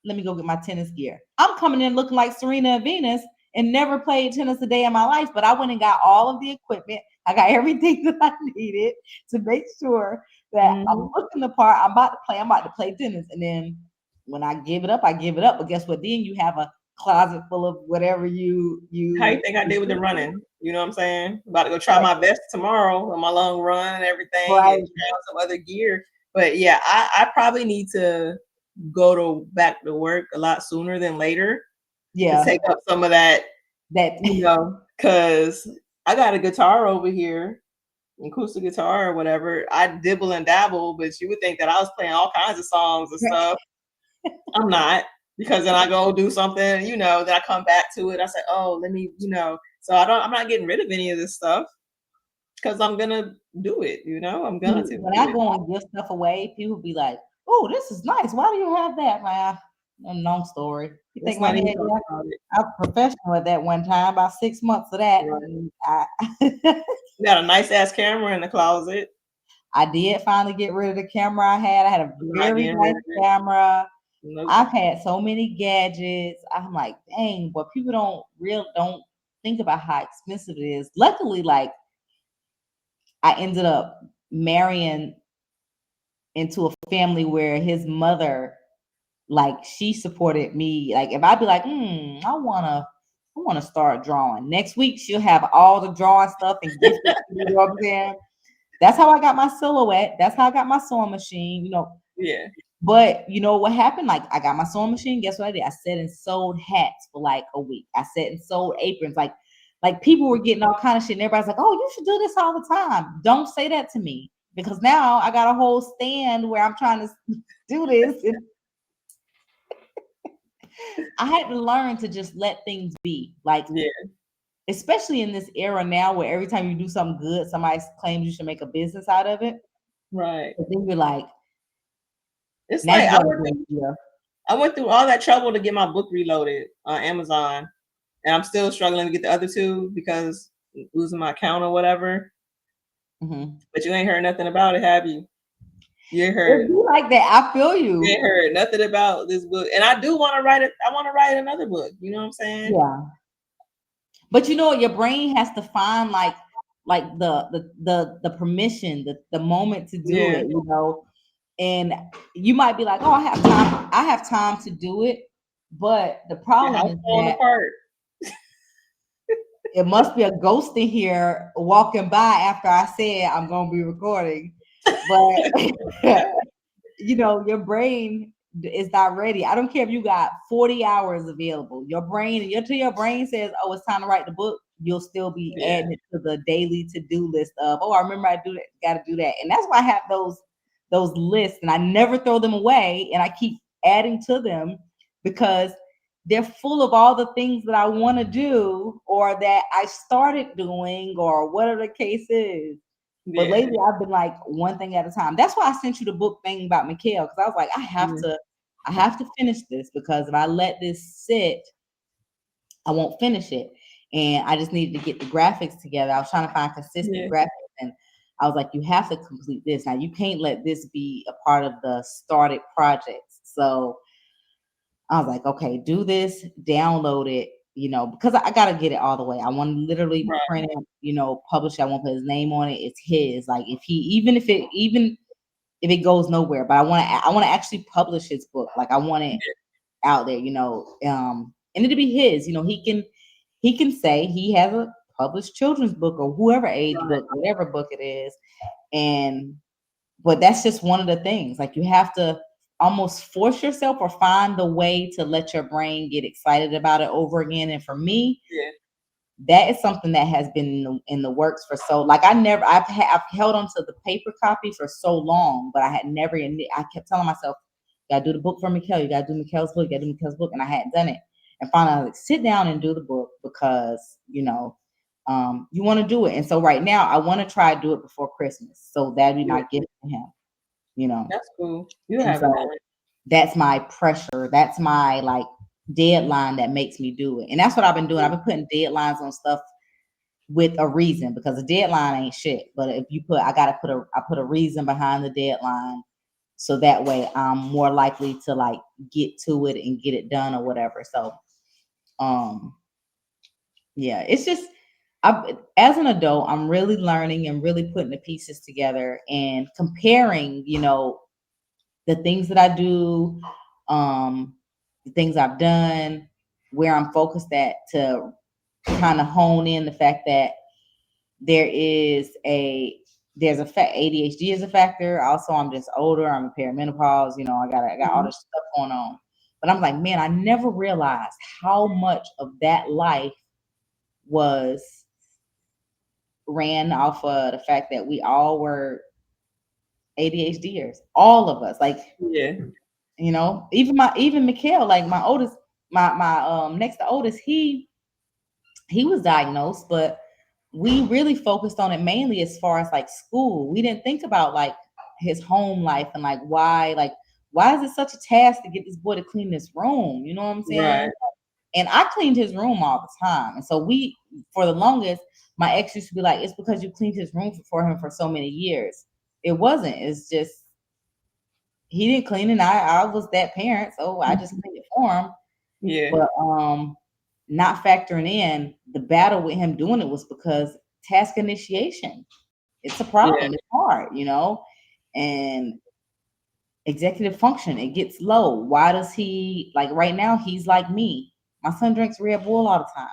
Let me go get my tennis gear. I'm coming in looking like Serena and Venus and never played tennis a day in my life, but I went and got all of the equipment. I got everything that I needed to make sure that I'm mhm, looking the part. I'm about to play tennis. And then when I give it up, I give it up. But guess what? Then you have a closet full of whatever How you you think I did with the running? You know what I'm saying? About to go try my best tomorrow on my long run and everything, and right. try out some other gear. But yeah, I probably need to go to back to work a lot sooner than later to Yeah. take up some of that, That because I got a guitar over here, acoustic guitar or whatever. I dibble and dabble, but you would think that I was playing all kinds of songs and stuff. I'm not, because then I go do something, then I come back to it. I say, oh, let me, so I'm not getting rid of any of this stuff because I'm gonna do it, I'm gonna do when I it. go and give stuff away, people be like, "Oh, this is nice. Why do you have that?" Like, a long story. You Let's think my not head? even talk Yeah, about it. I was professional at that one time. About 6 months of that, Right. and You got a nice ass camera in the closet. I did finally get rid of the camera I had. I had a I'm not very getting rid nice of it. camera. Nope. I've had so many gadgets. I'm like, dang, but people don't think about how expensive it is. Luckily, like I ended up marrying into a family where his mother, like, she supported me. Like if I'd be like, I wanna start drawing. Next week she'll have all the drawing stuff and gift it to me, you know what I'm saying? That's how I got my silhouette. That's how I got my sewing machine. Yeah. But you know what happened? Like I got my sewing machine. Guess what I did? I sat and sewed hats for like a week. I sat and sewed aprons. Like people were getting all kind of shit, and everybody's like, "Oh, you should do this all the time." Don't say that to me, because now I got a whole stand where I'm trying to do this. And I had to learn to just let things be. Like, Yeah. especially in this era now, where every time you do something good, somebody claims you should make a business out of it. Right. But then you're like, It's now like you got to do it. I went through all that trouble to get my book reloaded on Amazon, and I'm still struggling to get the other two because losing my account or whatever. Mm-hmm. But you ain't heard nothing about it, have you? You ain't It heard. be like that. I feel You you. ain't heard nothing about this book, and I do want to write it. I want to write another book. You know what I'm saying? Yeah. But you know what? Your brain has to find like the permission, the moment to do Yeah. it. And you might be like, oh, I have time to do it. But the Your problem house is falling that apart. it must be a ghost in here walking by after I said I'm gonna be recording. But your brain is not ready. I don't care if you got 40 hours available. Your brain, until your brain says, "Oh, it's time to write the book," you'll still be Yeah. adding it to the daily to-do list of, "Oh, I remember I do that, got to do that." And that's why I have those lists, and I never throw them away, and I keep adding to them because they're full of all the things that I want to do or that I started doing or whatever the case is. But Yeah. lately I've been like one thing at a time. That's why I sent you the book thing about Mikhail, because I was like, I have to finish this, because if I let this sit, I won't finish it. And I just needed to get the graphics together. I was trying to find consistent Yeah. graphics, and I was like, you have to complete this. Now you can't let this be a part of the started projects. So I was like, okay, do this, download it, because I got to get it all the way. I want to literally Right. print it, publish it. I won't put his name on it. It's his. Like even if it goes nowhere, but I want to actually publish his book. Like I want it out there, and it'll be his. He can say he has a published children's book or whoever age Right. book, whatever book it is, but that's just one of the things. Like you have to almost force yourself or find the way to let your brain get excited about it over again. And for me, Yeah. that is something that has been in the works for like I've held on to the paper copy for so long, but I kept telling myself, you gotta do the book for Mikhail, you gotta do Mikhail's book, and I hadn't done it. And finally I was like, sit down and do the book, because you want to do it. And so right now I want to try to do it before Christmas. So that'd be my gift to him. That's cool. You And have a so that's my pressure. That's my like deadline that makes me do it. And that's what I've been doing. I've been putting deadlines on stuff with a reason, because a deadline ain't shit. But if you I put a reason behind the deadline, so that way I'm more likely to like get to it and get it done or whatever. So yeah, it's just as an adult, I'm really learning and really putting the pieces together and comparing, the things that I do, the things I've done, where I'm focused at to kind of hone in the fact that there's a fact ADHD is a factor. Also, I'm just older. I'm in perimenopause. I got all this stuff going on. But I'm like, man, I never realized how much of that life was ran off of the fact that we all were ADHDers, all of us. Like, Yeah. even Mikhail, like my oldest, my next to oldest, he was diagnosed, but we really focused on it mainly as far as like school. We didn't think about like his home life and like why is it such a task to get this boy to clean this room? You know what I'm saying? Right. And I cleaned his room all the time. And so for the longest, my ex used to be like, it's because you cleaned his room for him for so many years. It wasn't. It's just he didn't clean it. And I was that parent, so I just cleaned it for him. Yeah. But not factoring in the battle with him doing it was because task initiation. It's a problem. Yeah. It's hard, and executive function, it gets low. Why does he, like right now, he's like me. My son drinks Red Bull all the time.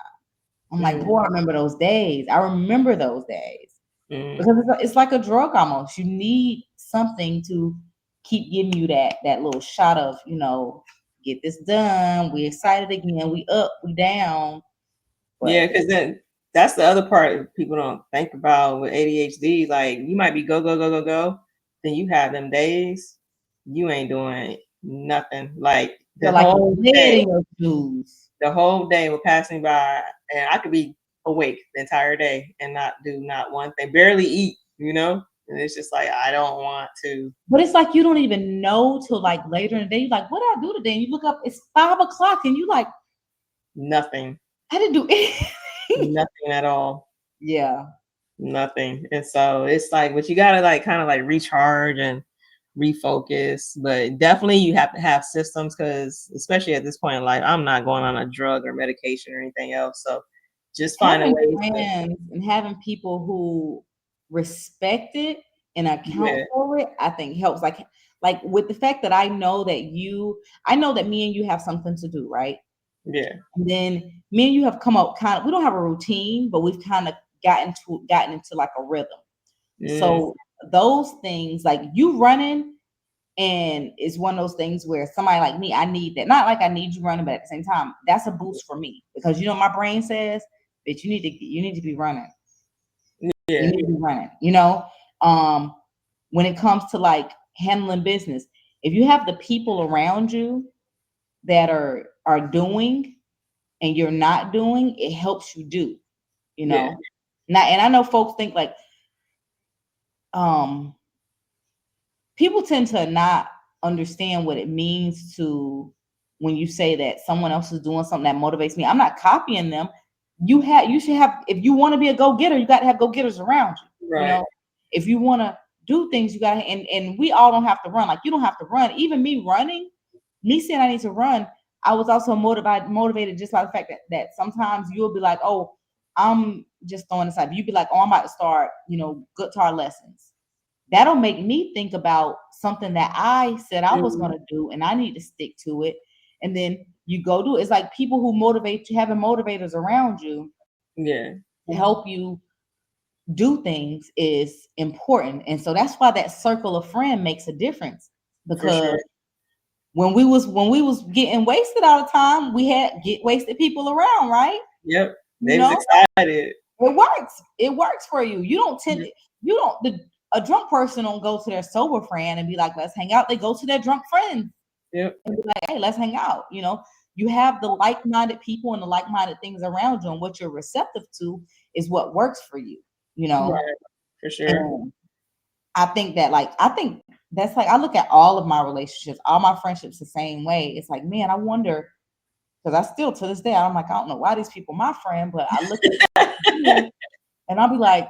I'm like, boy, I remember those days. I remember those days because it's like a drug almost. You need something to keep giving you that little shot of, get this done. We excited again. We up, we down. But Yeah, because then that's the other part people don't think about with ADHD. Like you might be go, go, go, go, go. Then you have them days you ain't doing nothing. Like feel like you're dead in your shoes. the whole day will pass me by and I could be awake the entire day and not do not one thing, barely eat, And it's just like I don't want to. But it's like you don't even know till like later in the day. You're like, what did I do today? And you look up, it's 5:00, and you like, Nothing. I didn't do anything. Nothing at all. Yeah. Nothing. And so it's like, but you gotta like kind of like recharge and refocus. But definitely you have to have systems because especially at this point in life, I'm not going on a drug or medication or anything else. So just finding Having ways friends and having people who respect it and account for it, I think helps. Like with the fact that I know that me and you have something to do, right? Yeah. And then me and you have come up we don't have a routine, but we've kind of gotten into like a rhythm. So those things, like you running, and it's one of those things where somebody like me, I need that. Not like I need you running, but at the same time, that's a boost for me because my brain says, bitch, you need to be running. Yeah. You need to be running. When it comes to like handling business, if you have the people around you that are doing and you're not doing, it helps you do. Now, and I know folks think like, people tend to not understand what it means to when you say that someone else is doing something that motivates me. I'm not copying them. You should have, if you want to be a go-getter, you got to have go-getters around you. Right. If you want to do things, you got to, and we all don't have to run. Like you don't have to run. Even me running, me saying I need to run, I was also motivated just by the fact that sometimes you'll be like, oh, I'm just throwing this out. You'd be like, oh, I'm about to start, guitar lessons. That'll make me think about something that I said I was going to do and I need to stick to it. And then you go do it. It's like people who motivate you, having motivators around you to help you do things is important. And so that's why that circle of friend makes a difference, because when we was getting wasted all the time, we had get wasted people around, right? Yep. They was excited. It works for you. You don't a drunk person don't go to their sober friend and be like, let's hang out. They go to their drunk friends and be like, hey, let's hang out. You have the like-minded people and the like-minded things around you, and what you're receptive to is what works for you. Right. For sure. And I think that's like, I look at all of my relationships, all my friendships the same way. It's like, man, I wonder, because I still to this day, I'm like, I don't know why these people my friend, but I look at and I'll be like,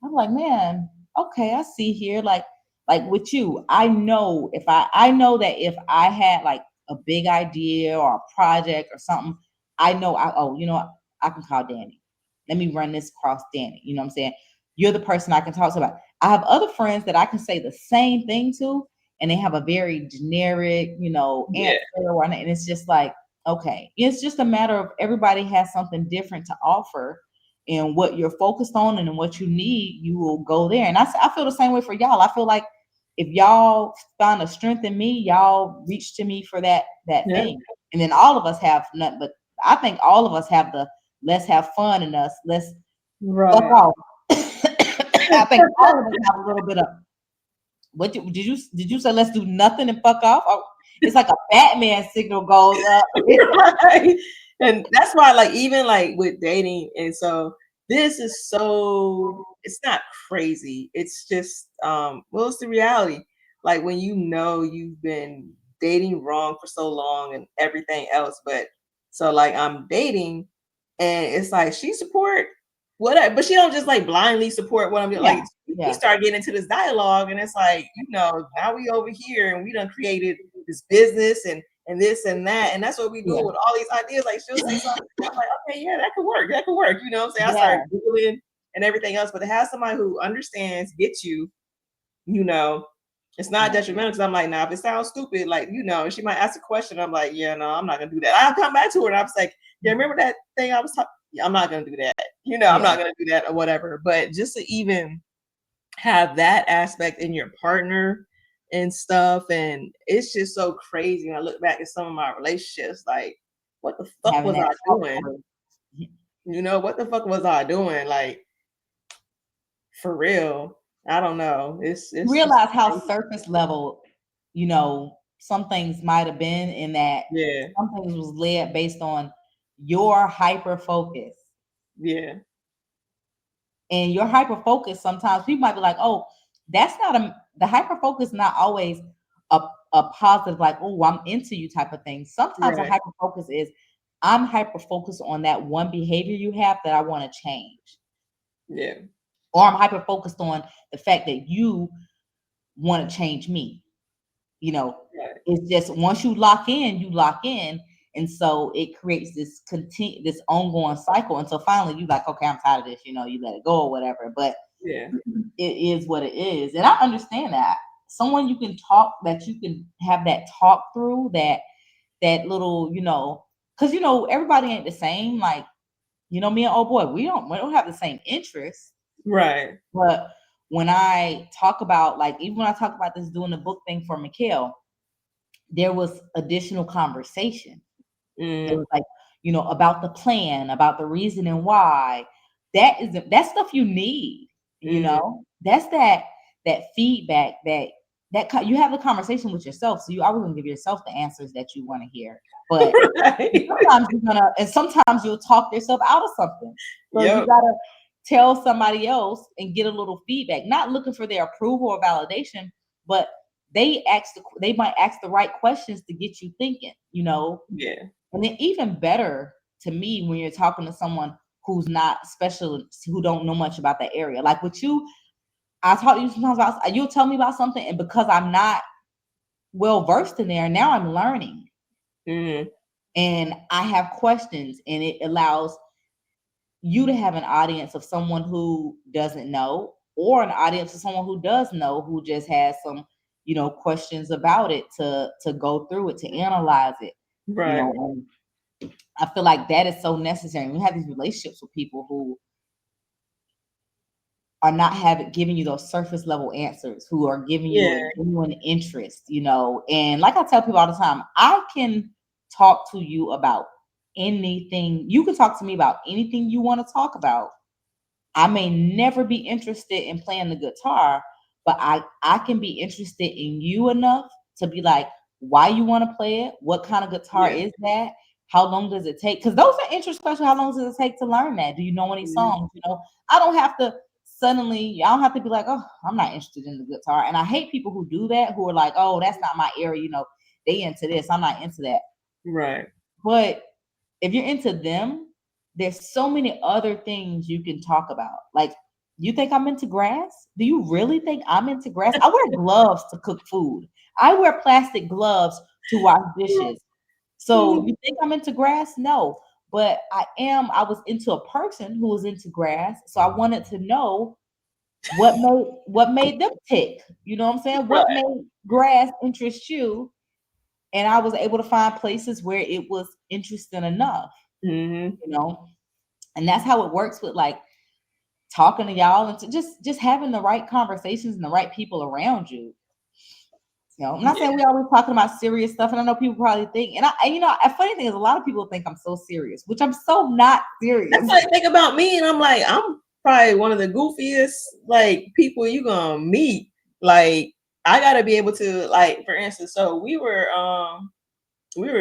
man, okay, I see here. Like with you, I know that if I had like a big idea or a project or something, I know I can call Danny. Let me run this across Danny. You know what I'm saying? You're the person I can talk to about. I have other friends that I can say the same thing to, and they have a very generic, answer, and it's just like, Okay. It's just a matter of everybody has something different to offer, and what you're focused on and what you need, you will go there. And I feel the same way for y'all. I feel like if y'all found a strength in me, y'all reach to me for that Yeah. thing. And then all of us have nothing, but I think all of us have the let's have fun in us. Let's fuck Right. off. I think all of us have a little bit of what did you say let's do nothing and fuck off? Or it's like a Batman signal goes up. Right. And that's why, like, even like with dating, and so this is so it's not crazy. It's just well, it's the reality. Like when you know you've been dating wrong for so long and everything else, but so like I'm dating and it's like she support what but she don't just like blindly support what I'm doing. Yeah, Like we yeah, start getting into this dialogue and it's like, now we over here and we done created this business and this and that. And that's what we do yeah, with all these ideas. Like she'll say something, I'm like, okay, yeah, that could work. That could work. You know what I'm saying? I yeah, started Googling and everything else, but to have somebody who understands, gets you, you know, it's not yeah. detrimental because I'm like, nah, if it sounds stupid, like, she might ask a question. I'm like, yeah, no, I'm not gonna do that. I'll come back to her and I was like, yeah, remember that thing I was talking? Yeah, I'm not gonna do that. I'm Yeah. not gonna do that or whatever. But just to even have that aspect in your partner and stuff. And it's just so crazy. When I look back at some of my relationships, like, what the fuck Having was that I talk doing? through. What the fuck was I doing? Like, for real. I don't know. It's just Realize how crazy. surface level, some things might have been, in that Yeah, some things was led based on your hyper focus. yeah, And your hyper focus, sometimes people might be like, oh, that's not the hyper focus, not always a, a positive, like, oh, I'm into you type of thing. Sometimes a right. hyper focus is I'm hyper focused on that one behavior you have that I want to change. Yeah, Or I'm hyper focused on the fact that you want to change me. You know, right. it's just once you lock in, you lock in. And so it creates this ongoing cycle until finally you like, okay, I'm tired of this, you let it go or whatever. But Yeah, it is what it is. And I understand that. Someone you can talk, that you can have that talk through, that little, because everybody ain't the same. Like, me and old boy, we don't have the same interests. right. But when I talk about, like, even when I talk about this doing the book thing for Mikhail, there was additional conversation. It Mm, was like, about the plan, about the reason and why. That's stuff you need, mm, That's that feedback, you have the conversation with yourself. So you always gonna give yourself the answers that you want to hear. But right. sometimes you'll talk yourself out of something. So you Yep. gotta tell somebody else and get a little feedback, not looking for their approval or validation, but they might ask the right questions to get you thinking. Yeah. And then even better to me when you're talking to someone who's not special, who don't know much about that area. Like with you, I talk to you sometimes about, you'll tell me about something, and because I'm not well versed in there, now I'm learning Mm, and I have questions, and it allows you to have an audience of someone who doesn't know, or an audience of someone who does know, who just has some, questions about it to go through it, to analyze it, right. and I feel like that is so necessary. We have these relationships with people who are not giving you those surface level answers, who are giving you Yeah. a genuine interest, And like I tell people all the time, I can talk to you about anything. You can talk to me about anything you want to talk about. I may never be interested in playing the guitar, but I can be interested in you enough to be like, why you want to play it? What kind of guitar Yeah. is that? How long does it take? Because those are interest questions. How long does it take to learn that? Do you know any Mhm. songs? I don't have to I don't have to be like, oh, I'm not interested in the guitar. And I hate people who do that, who are like, oh, that's not my area. They into this. I'm not into that. Right. But if you're into them, there's so many other things you can talk about. Like, you think I'm into grass? Do you really think I'm into grass? I wear gloves to cook food. I wear plastic gloves to wash dishes. So you think I'm into grass? No. But I was into a person who was into grass. So I wanted to know what made them tick. You know what I'm saying? What Right. made grass interest you? and I was able to find places where it was interesting enough, Mm-hmm. you know. And that's how it works with like talking to y'all and to just having the right conversations and the right people around you. You know, I'm not saying we always talking about serious stuff, and I know people probably think, and you know, a funny thing is a lot of people think I'm so serious, which I'm so not serious. That's what I think about me, and I'm like, I'm probably one of the goofiest like people you gonna meet. Like, I gotta be able to, like, for instance, so we were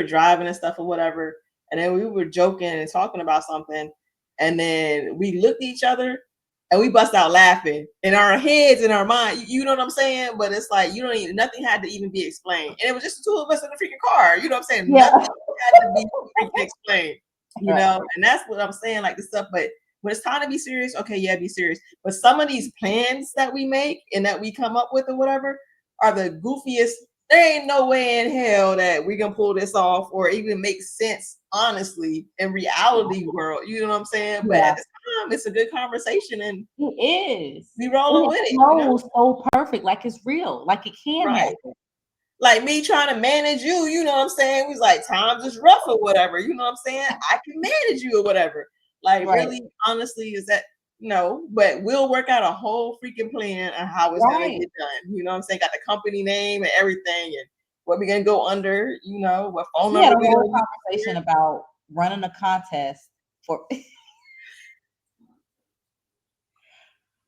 driving and stuff or whatever, and then we were joking and talking about something, and then we looked at each other and we bust out laughing in our heads, in our mind. You know what I'm saying? But it's like you don't even, nothing had to even be explained, and it was just the two of us in the freaking car. You know what I'm saying? Yeah. Nothing had to be freaking explained. You Right. know, and that's what I'm saying. Like, the stuff, but when it's time to be serious, okay, yeah, be serious. But some of these plans that we make and that we come up with or whatever are the goofiest. There ain't no way in hell that we can pull this off or even make sense, honestly, in reality world. You know what I'm saying? But Yeah. at the time, it's a good conversation, and It is. we rolling And with it it. You know? flows so perfect, like it's real, like it can Right. happen. Like me trying to manage you, you know what I'm saying? We was like, times is rough or whatever. You know what I'm saying? I can manage you or whatever. Like, Right. really, honestly, is that no? But we'll work out a whole freaking plan on how it's gonna Right. get done. You know what I'm saying? Got the company name and everything, and what we gonna go under. You know, what phone We had number a we whole gonna conversation about running a contest for.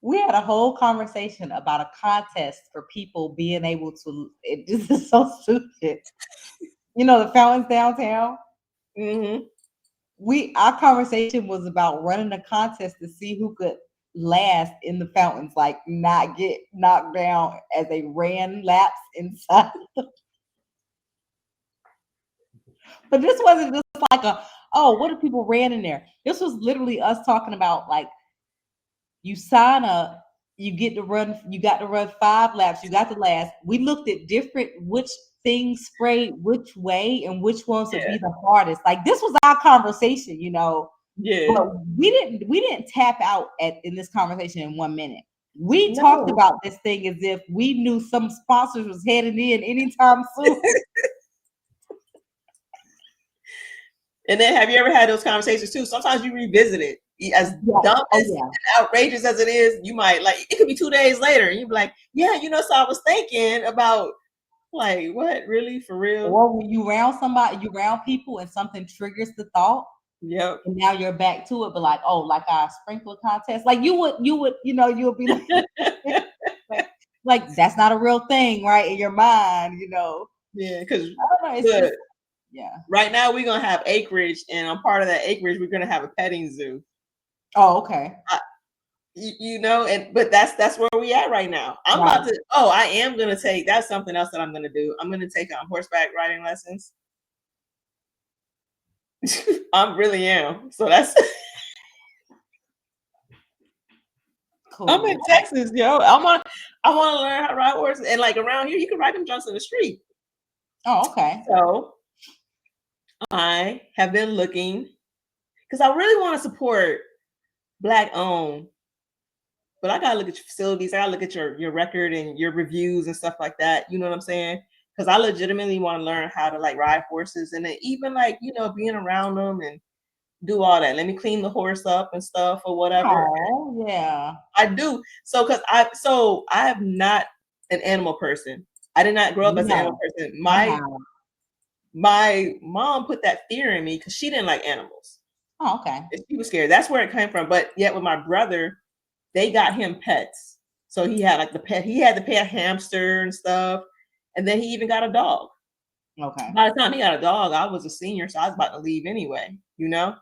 We had a whole conversation about a contest for people being able to. This is so stupid. You know the fountains downtown. Mm-hmm. Our conversation was about running a contest to see who could last in the fountains, like not get knocked down as they ran laps inside. But this wasn't just like what if people ran in there? This was literally us talking about like you sign up, you got to run 5 laps, you got to last. We looked at different which things sprayed which way and which ones would be the hardest. Like this was our conversation, you know. Yeah. But we didn't tap out in this conversation in 1 minute. We talked about this thing as if we knew some sponsors was heading in anytime soon. And then, have you ever had those conversations too? Sometimes you revisit it, as dumb and outrageous as it is. You might, like, it could be 2 days later, and you be like, "Yeah, you know." So I was thinking about, like, what, really, for real? Or when you round somebody, you round people, and something triggers the thought. Yep. And now you're back to it, but like, oh, like our sprinkler contest, like you would, you'll be like that's not a real thing, right? In your mind, you know. Yeah, because yeah. Right now we're gonna have acreage, and on part of that acreage, we're gonna have a petting zoo. Oh, okay. You know, but that's where we at right now. I'm about to. Oh, I am gonna take. That's something else that I'm gonna do. I'm gonna take on horseback riding lessons. I really am. So that's. Cool. I'm in Texas, yo. I want to learn how to ride horses, and like around here, you can ride them junks in the street. Oh, okay. So I have been looking because I really want to support Black owned, but I gotta look at your facilities. I gotta look at your record and your reviews and stuff like that. You know what I'm saying? Because I legitimately want to learn how to like ride horses, and then even like, you know, being around them and do all that. Let me clean the horse up and stuff or whatever. Oh, yeah. I do. So I am not an animal person. I did not grow up as an animal person. My mom put that fear in me because she didn't like animals. Oh, okay. She was scared. That's where it came from. But yet with my brother, they got him pets. So he had like he had the pet hamster and stuff. And then he even got a dog. Okay. By the time he got a dog, I was a senior, so I was about to leave anyway, you know?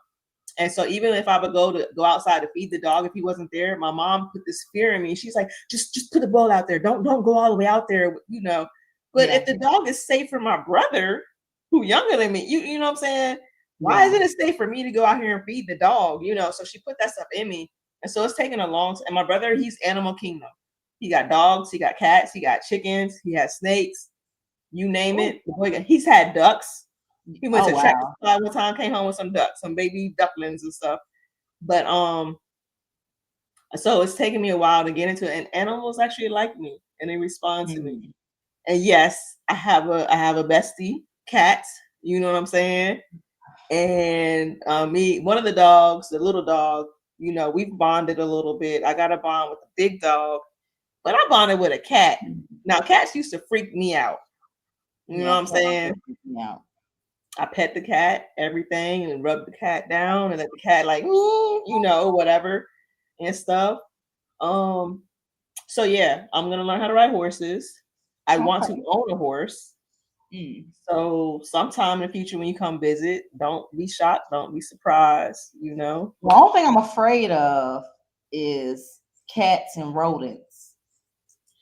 And so even if I would go outside to feed the dog, if he wasn't there, my mom put this fear in me. She's like, just put the bowl out there. Don't go all the way out there, you know. But if the dog is safe for my brother, who younger than me, you know what I'm saying? Why isn't it safe for me to go out here and feed the dog? You know, so she put that stuff in me. And so it's taken a long time. And my brother, he's animal kingdom. He got dogs, he got cats, he got chickens, he has snakes, you name it. The boy he's had ducks. He went to Tractor Supply one time, came home with some ducks, some baby ducklings and stuff. But so it's taken me a while to get into it. And animals actually like me and they respond to me. And yes, I have a bestie, cats. You know what I'm saying? And one of the dogs, the little dog, we've bonded a little bit. I got a bond with the big dog, but I bonded with a cat. Now, cats used to freak me out. You know what I'm saying? Yeah. I pet the cat, everything, and rub the cat down, and let the cat whatever and stuff. So yeah, I'm gonna learn how to ride horses. I want to own a horse. So sometime in the future when you come visit, don't be shocked, don't be surprised, The only thing I'm afraid of is cats and rodents.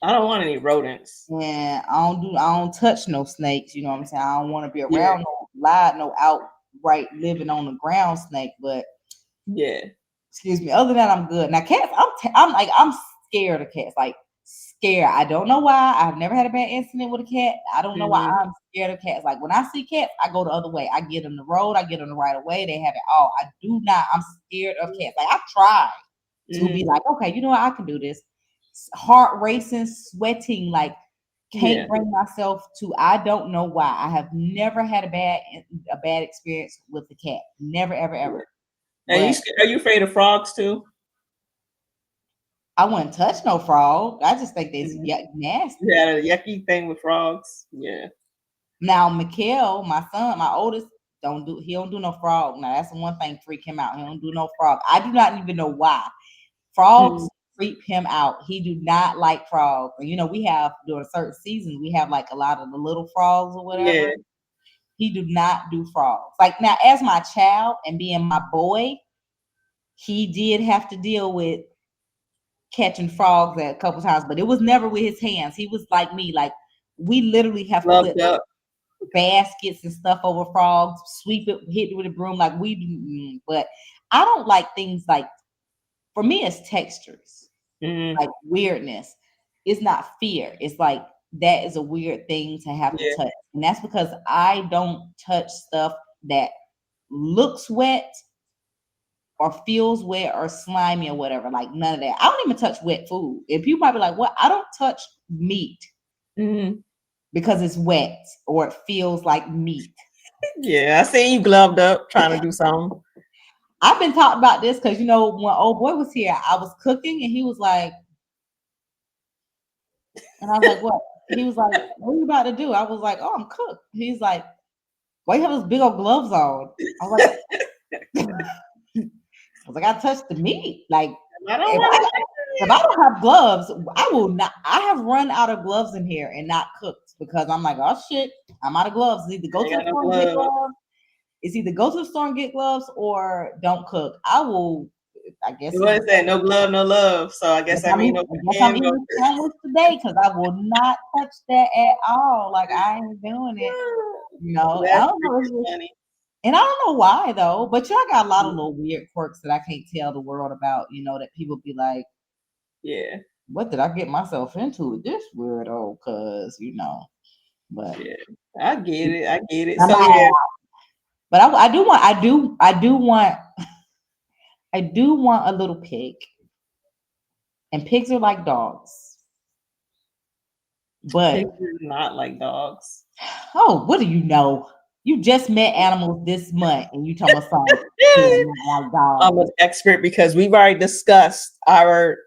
I don't want any rodents. And I don't touch no snakes, you know what I'm saying? I don't want to be around no outright living on the ground snake, but excuse me, other than that I'm good. Now cats, I'm scared of cats. Like scared. I don't know why. I've never had a bad incident with a cat. I don't know why I'm scared of cats. Like when I see cats, I go the other way. I get them the road, I get them the right away. They have it all. I'm scared of cats. Like I tried to be like, okay, you know what, I can do this. Heart racing, sweating, like can't bring myself to. I don't know why. I have never had a bad experience with the cat. Never, ever, ever. Are you afraid of frogs too? I wouldn't touch no frog. I just think it's nasty. Yeah, a yucky thing with frogs. Yeah. Now, Mikhail, my son, my oldest, he don't do no frog. Now that's the one thing freak him out. He don't do no frog. I do not even know why. Frogs freak him out. He do not like frogs. And we have during certain seasons, we have like a lot of the little frogs or whatever. Yeah. He do not do frogs. Like now, as my child and being my boy, he did have to deal with catching frogs a couple times, but it was never with his hands. He was like me, like we literally have put baskets and stuff over frogs, sweep it, hit it with a broom, like we do. But I don't like things like, for me, it's textures, like weirdness. It's not fear. It's like that is a weird thing to have to touch, and that's because I don't touch stuff that looks wet or feels wet or slimy or whatever. Like none of that. I don't even touch wet food. If you might be like, "What?" I don't touch meat because it's wet or it feels like meat. Yeah, I seen you gloved up trying to do something. I've been talking about this because when old boy was here, I was cooking and he was like, and I was like, "What?" He was like, "What are you about to do?" I was like, "Oh, I'm cooked." He's like, "Why you have those big old gloves on?" I was like, "I touched the meat." Like, if I don't have gloves, I will not. I have run out of gloves in here and not cooked because I'm like, "Oh shit, I'm out of gloves." It's either go to the store and get gloves. It's either go to the store and get gloves or don't cook. I guess you always say no glove, no love. So I guess I'm eating sandwich today because I will not touch that at all. Like I ain't doing it. I don't know. Funny. And I don't know why though, but y'all got a lot of little weird quirks that I can't tell the world about, that people be like, what did I get myself into with this weirdo? Cause but I get it. But I do want a little pig. And pigs are like dogs. But pigs are not like dogs. Oh, what do you know? You just met animals this month and you talking about something like dogs. I'm an expert because we've already discussed our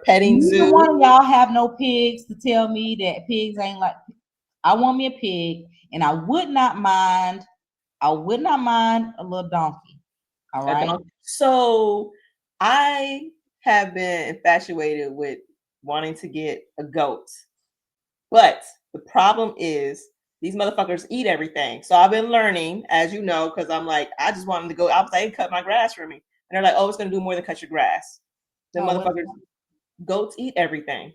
petting zoo. Neither one of y'all have no pigs to tell me that pigs ain't like. I want me a pig, and I would not mind a little donkey. All right. So I have been infatuated with wanting to get a goat, but the problem is these motherfuckers eat everything. So I've been learning, as you know, because I'm like, I just want them to go outside and cut my grass for me. And they're like, oh, it's going to do more than cut your grass. The motherfuckers, goats eat everything.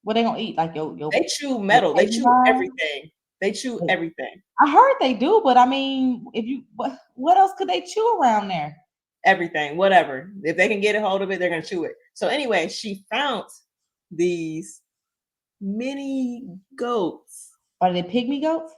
What they gonna eat? Like they chew metal. They chew everything. They chew everything. I heard they do, but I mean, what else could they chew around there? Everything, whatever. If they can get a hold of it, they're gonna chew it. So anyway, she found these mini goats. Are they pygmy goats?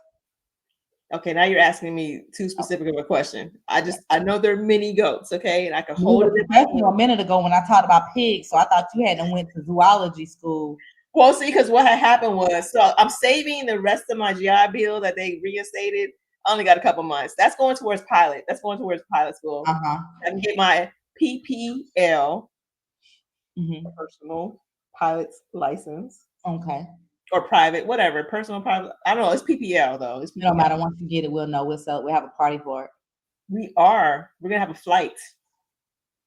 Okay, now you're asking me too specific of a question. I know they're mini goats, okay, and I can hold it. A minute ago when I talked about pigs, so I thought you hadn't went to zoology school. Well, see, because what had happened was, so I'm saving the rest of my GI Bill that they reinstated I only got a couple months. That's going towards pilot. That's going towards pilot school. Uh-huh. I can get my PPL, Mm-hmm. personal pilot's license, Okay. or private, whatever, personal private. I don't know. It's PPL though. It's No PPL. matter once you get it, we'll know what's up. We'll have a party for it. We're gonna have a flight.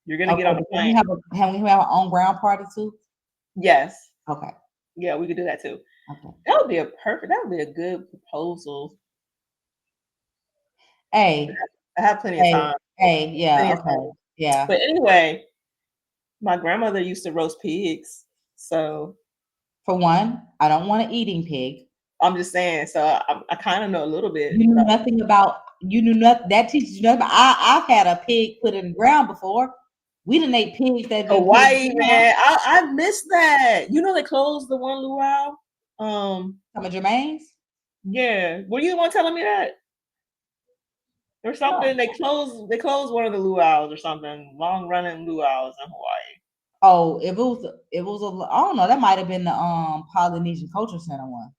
You're gonna get on the Can we plane. have our own ground party too? Yes. Okay. Yeah, we could do that too. Okay. That would be a good proposal. Hey. I have plenty of time. Hey, yeah, Plenty of time. okay. Yeah. But anyway, my grandmother used to roast pigs. So For one, I don't want an eating pig. I'm just saying. So I kind of know a little bit. You knew nothing about. You knew nothing. That teaches you nothing. I've had a pig put in the ground before. We didn't eat pigs that been Hawaii, man. I missed that. You know they closed the one luau. Some of Jermaine's. Yeah. Were you the one telling me that? Or something? They closed one of the luau's or something. Long running luau's in Hawaii. Oh, it was I don't know. That might have been the Polynesian Culture Center one.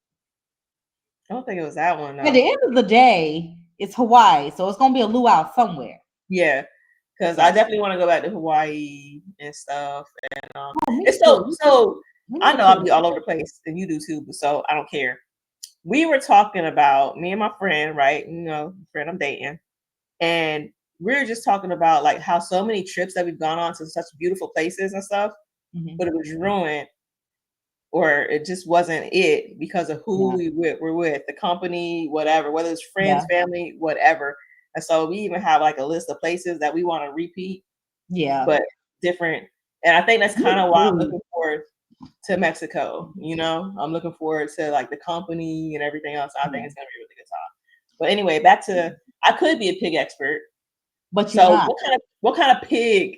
I don't think it was that one though. At the end of the day, it's Hawaii, so it's gonna be a luau somewhere. Yeah, because I definitely want to go back to Hawaii and stuff. And it's so I know I'll be all over the place, and you do too. So I don't care. We were talking about me and my friend, right? You know, friend I'm dating, and we were just talking about like how so many trips that we've gone on to such beautiful places and stuff, but it was ruined, or it just wasn't it because of who we were with, the company, whatever, whether it's friends, family, whatever. And so we even have like a list of places that we want to repeat. Yeah. But different. And I think that's kind of why I'm looking forward to Mexico. You know, I'm looking forward to like the company and everything else. I think it's gonna be a really good time. But anyway, back to I could be a pig expert. But you're not. What kind of pig?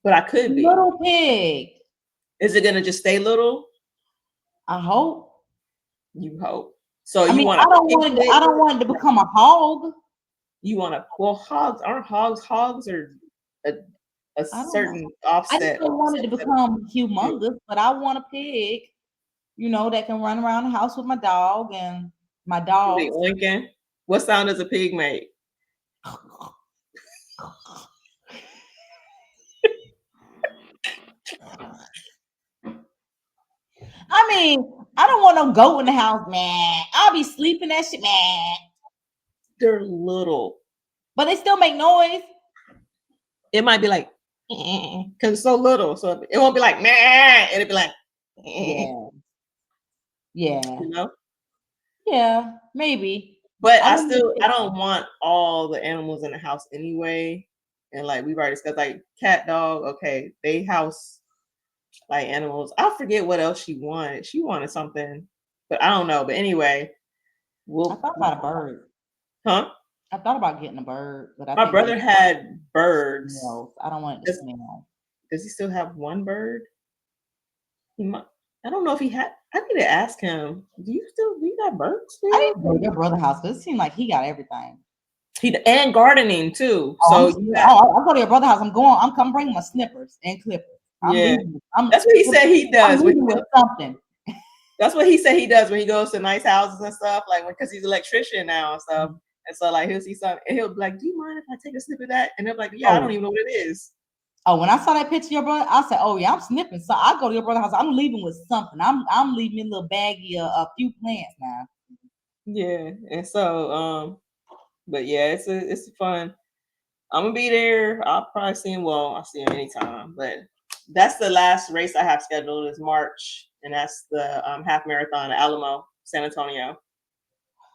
But I could be little pig. Is it gonna just stay little? I hope. You hope. So I want I don't want it to become a hog. You want to? Well, hogs aren't hogs. Hogs are a certain offset. I just don't want it to become humongous, but I want a pig, you know, that can run around the house with my dog and my dog. What sound does a pig make? I mean, I don't want no goat in the house, man. I'll be sleeping that shit, man. They're little, but they still make noise. It might be like because it's so little, so it won't be like nah. It'll be like yeah, you know, yeah, maybe. But I don't want all the animals in the house anyway. And like we've already discussed, like cat, dog, okay, they house like animals. I forget what else she wanted. She wanted something, but I don't know. But anyway, I thought about a bird. Huh? I thought about getting a bird, but my brother had birds. No, I don't want it to smell. Does he still have one bird? He might. I don't know if he had. I need to ask him. Do you got birds? I need to go to your brother's house because it seemed like he got everything. And gardening too. I'll go to your brother's house. I'm coming bringing my snippers and clippers. That's what he said he does. With something. That's what he said he does when he goes to nice houses and stuff. Like because he's an electrician now and stuff. And so like he'll see something and he'll be like, "Do you mind if I take a snip of that?" And they're like, "Yeah, I don't even know what it is." Oh, when I saw that picture of your brother, I said, "Oh yeah, I'm snipping." So I go to your brother's house. I'm leaving with something. I'm leaving a little baggie of a few plants now. Yeah, and so but yeah, it's fun. I'm gonna be there. I'll probably see him. Well, I'll see him anytime. But that's the last race I have scheduled is March, and that's the half marathon at Alamo, San Antonio.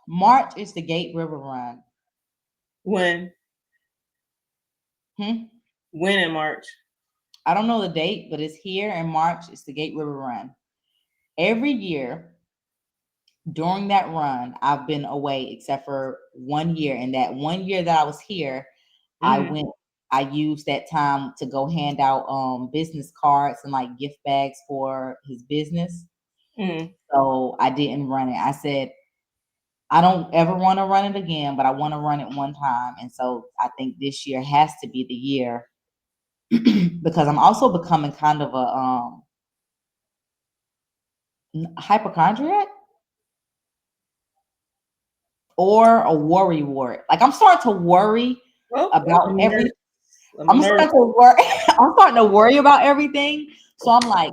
March is the Gate River Run. When? When in March? I don't know the date, but it's here in March. It's the Gate River Run. Every year during that run, I've been away except for 1 year. And that 1 year that I was here, I used that time to go hand out business cards and like gift bags for his business. So I didn't run it. I said, I don't ever want to run it again, but I want to run it one time. And so I think this year has to be the year because I'm also becoming kind of a hypochondriac. or a worry wart. Like I'm starting to worry about everything. I'm starting to worry. I'm starting to worry about everything. So I'm like,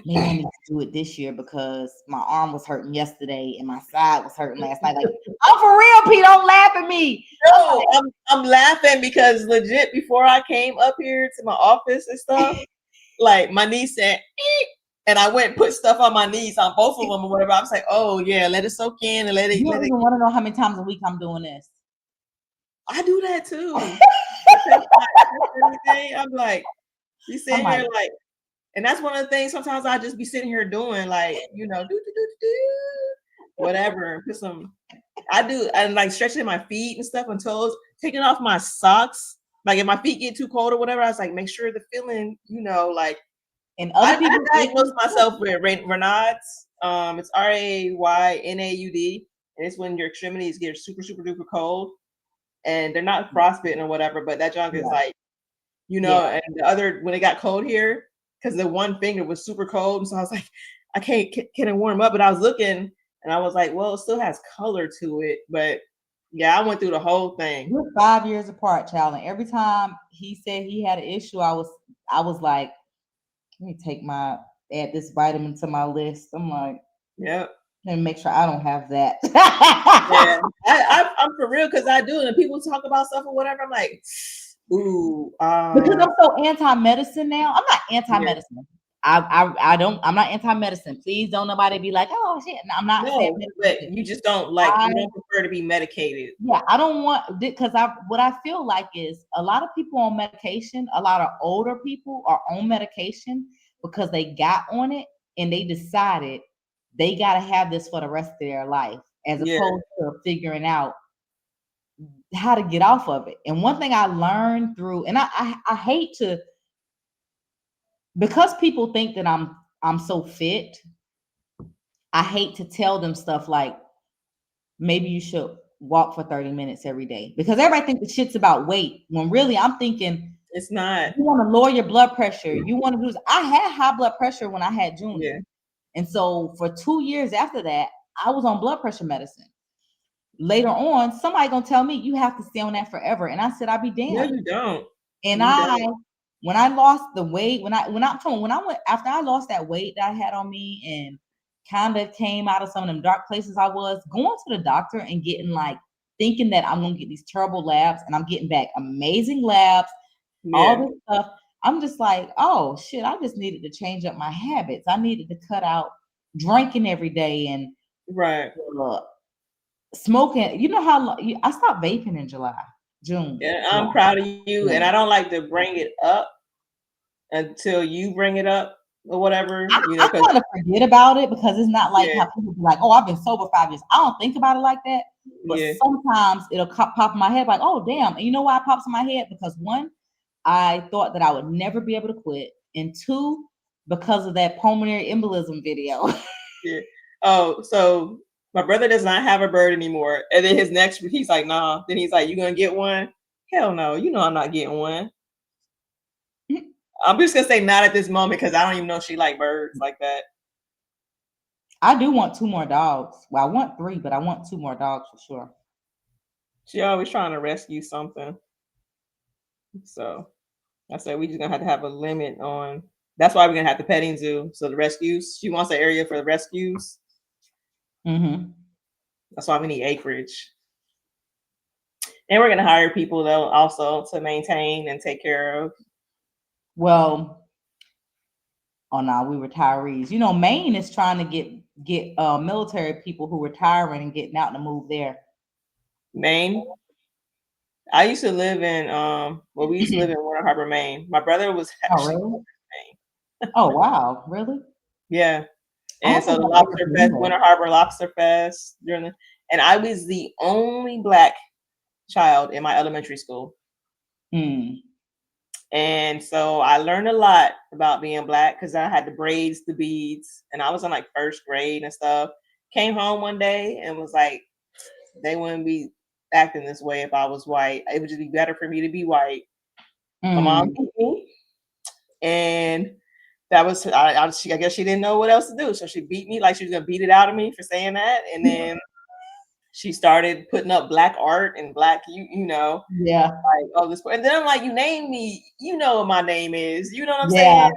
maybe I need to do it this year because my arm was hurting yesterday and my side was hurting last night. Like, I'm for real, Pete. Don't laugh at me. No, I'm laughing because legit before I came up here to my office and stuff, like my niece said, eek, and I went and put stuff on my knees on both of them or whatever. I was like, oh yeah, let it soak in and let it. You don't even want to know how many times a week I'm doing this. I do that too. I'm like, you sitting here like, and that's one of the things. Sometimes I just be sitting here doing like, you know, whatever. Put some. I do, and like stretching my feet and stuff and toes, taking off my socks. Like if my feet get too cold or whatever, I was like, make sure the feeling, you know, like. And other people I diagnosed myself with Raynaud's. It's Raynaud, and it's when your extremities get super super duper cold, and they're not frostbitten or whatever, but that junk is like, you know. And the other when it got cold here, because the one finger was super cold, and so I was like, I can't can it warm up? But I was looking, and I was like, well, it still has color to it, but yeah, I went through the whole thing. We're 5 years apart, child, and every time he said he had an issue, I was like, let me add this vitamin to my list. I'm like, yep. Let me make sure I don't have that. Yeah, I'm for real because I do, and people talk about stuff or whatever. I'm like, ooh, because I'm so anti-medicine now. I'm not anti-medicine. I'm not anti-medicine. Please don't nobody be like, oh shit. No, I'm not saying but you just don't like, you don't prefer to be medicated. Yeah, I don't want, because what I feel like is a lot of people on medication, a lot of older people are on medication because they got on it and they decided they got to have this for the rest of their life, as opposed to figuring out how to get off of it. And one thing I learned through, and I hate to, because people think that I'm so fit, I hate to tell them stuff like, maybe you should walk for 30 minutes every day, because everybody thinks the shit's about weight, when really I'm thinking it's not. You want to lower your blood pressure. You want to do this. I had high blood pressure when I had Junior. And so for 2 years after that, I was on blood pressure medicine. Later on, somebody gonna tell me you have to stay on that forever. And I said, I'll be damned. No, you don't. And when I lost the weight, when I went after I lost that weight that I had on me and kind of came out of some of them dark places I was, going to the doctor and getting like thinking that I'm gonna get these terrible labs, and I'm getting back amazing labs, all this stuff. I'm just like, oh shit, I just needed to change up my habits. I needed to cut out drinking every day and smoking. You know how I stopped vaping in June. Yeah, I'm proud of you, and I don't like to bring it up until you bring it up or whatever. You know, I kind of forget about it because it's not like how people be like, oh, I've been sober 5 years. I don't think about it like that. But sometimes it'll pop in my head like, oh damn. And you know why it pops in my head? Because one, I thought that I would never be able to quit, and two, because of that pulmonary embolism video. Oh, so my brother does not have a bird anymore. And then his next, he's like, nah. Then he's like, you gonna get one? Hell no. You know I'm not getting one. I'm just gonna say not at this moment because I don't even know if she like birds like that. I do want 2 more dogs. Well, I want 3, but I want 2 more dogs for sure. She always trying to rescue something. So I said we just gonna have to have a limit on. That's why we're gonna have the petting zoo. So the rescues, she wants an area for the rescues. That's why we need acreage. And we're gonna hire people though also to maintain and take care of. Well, oh no, we retirees. You know, Maine is trying to get military people who retiring and getting out to move there. Maine. I used to live in we used to live in Winter Harbor, Maine. My brother was actually Maine. Oh wow, really? Yeah. And so the Lobster Fest, Winter Harbor Lobster Fest and I was the only Black child in my elementary school. And so I learned a lot about being Black because I had the braids, the beads, and I was in like first grade and stuff. Came home one day and was like, they wouldn't be acting this way if I was white. It would just be better for me to be white. My mom beat me, and that was I guess she didn't know what else to do, so she beat me like she was gonna beat it out of me for saying that, and then she started putting up black art and black, Yeah. like all this. And then I'm like, you name me, you know what my name is. You know what I'm Yeah. saying?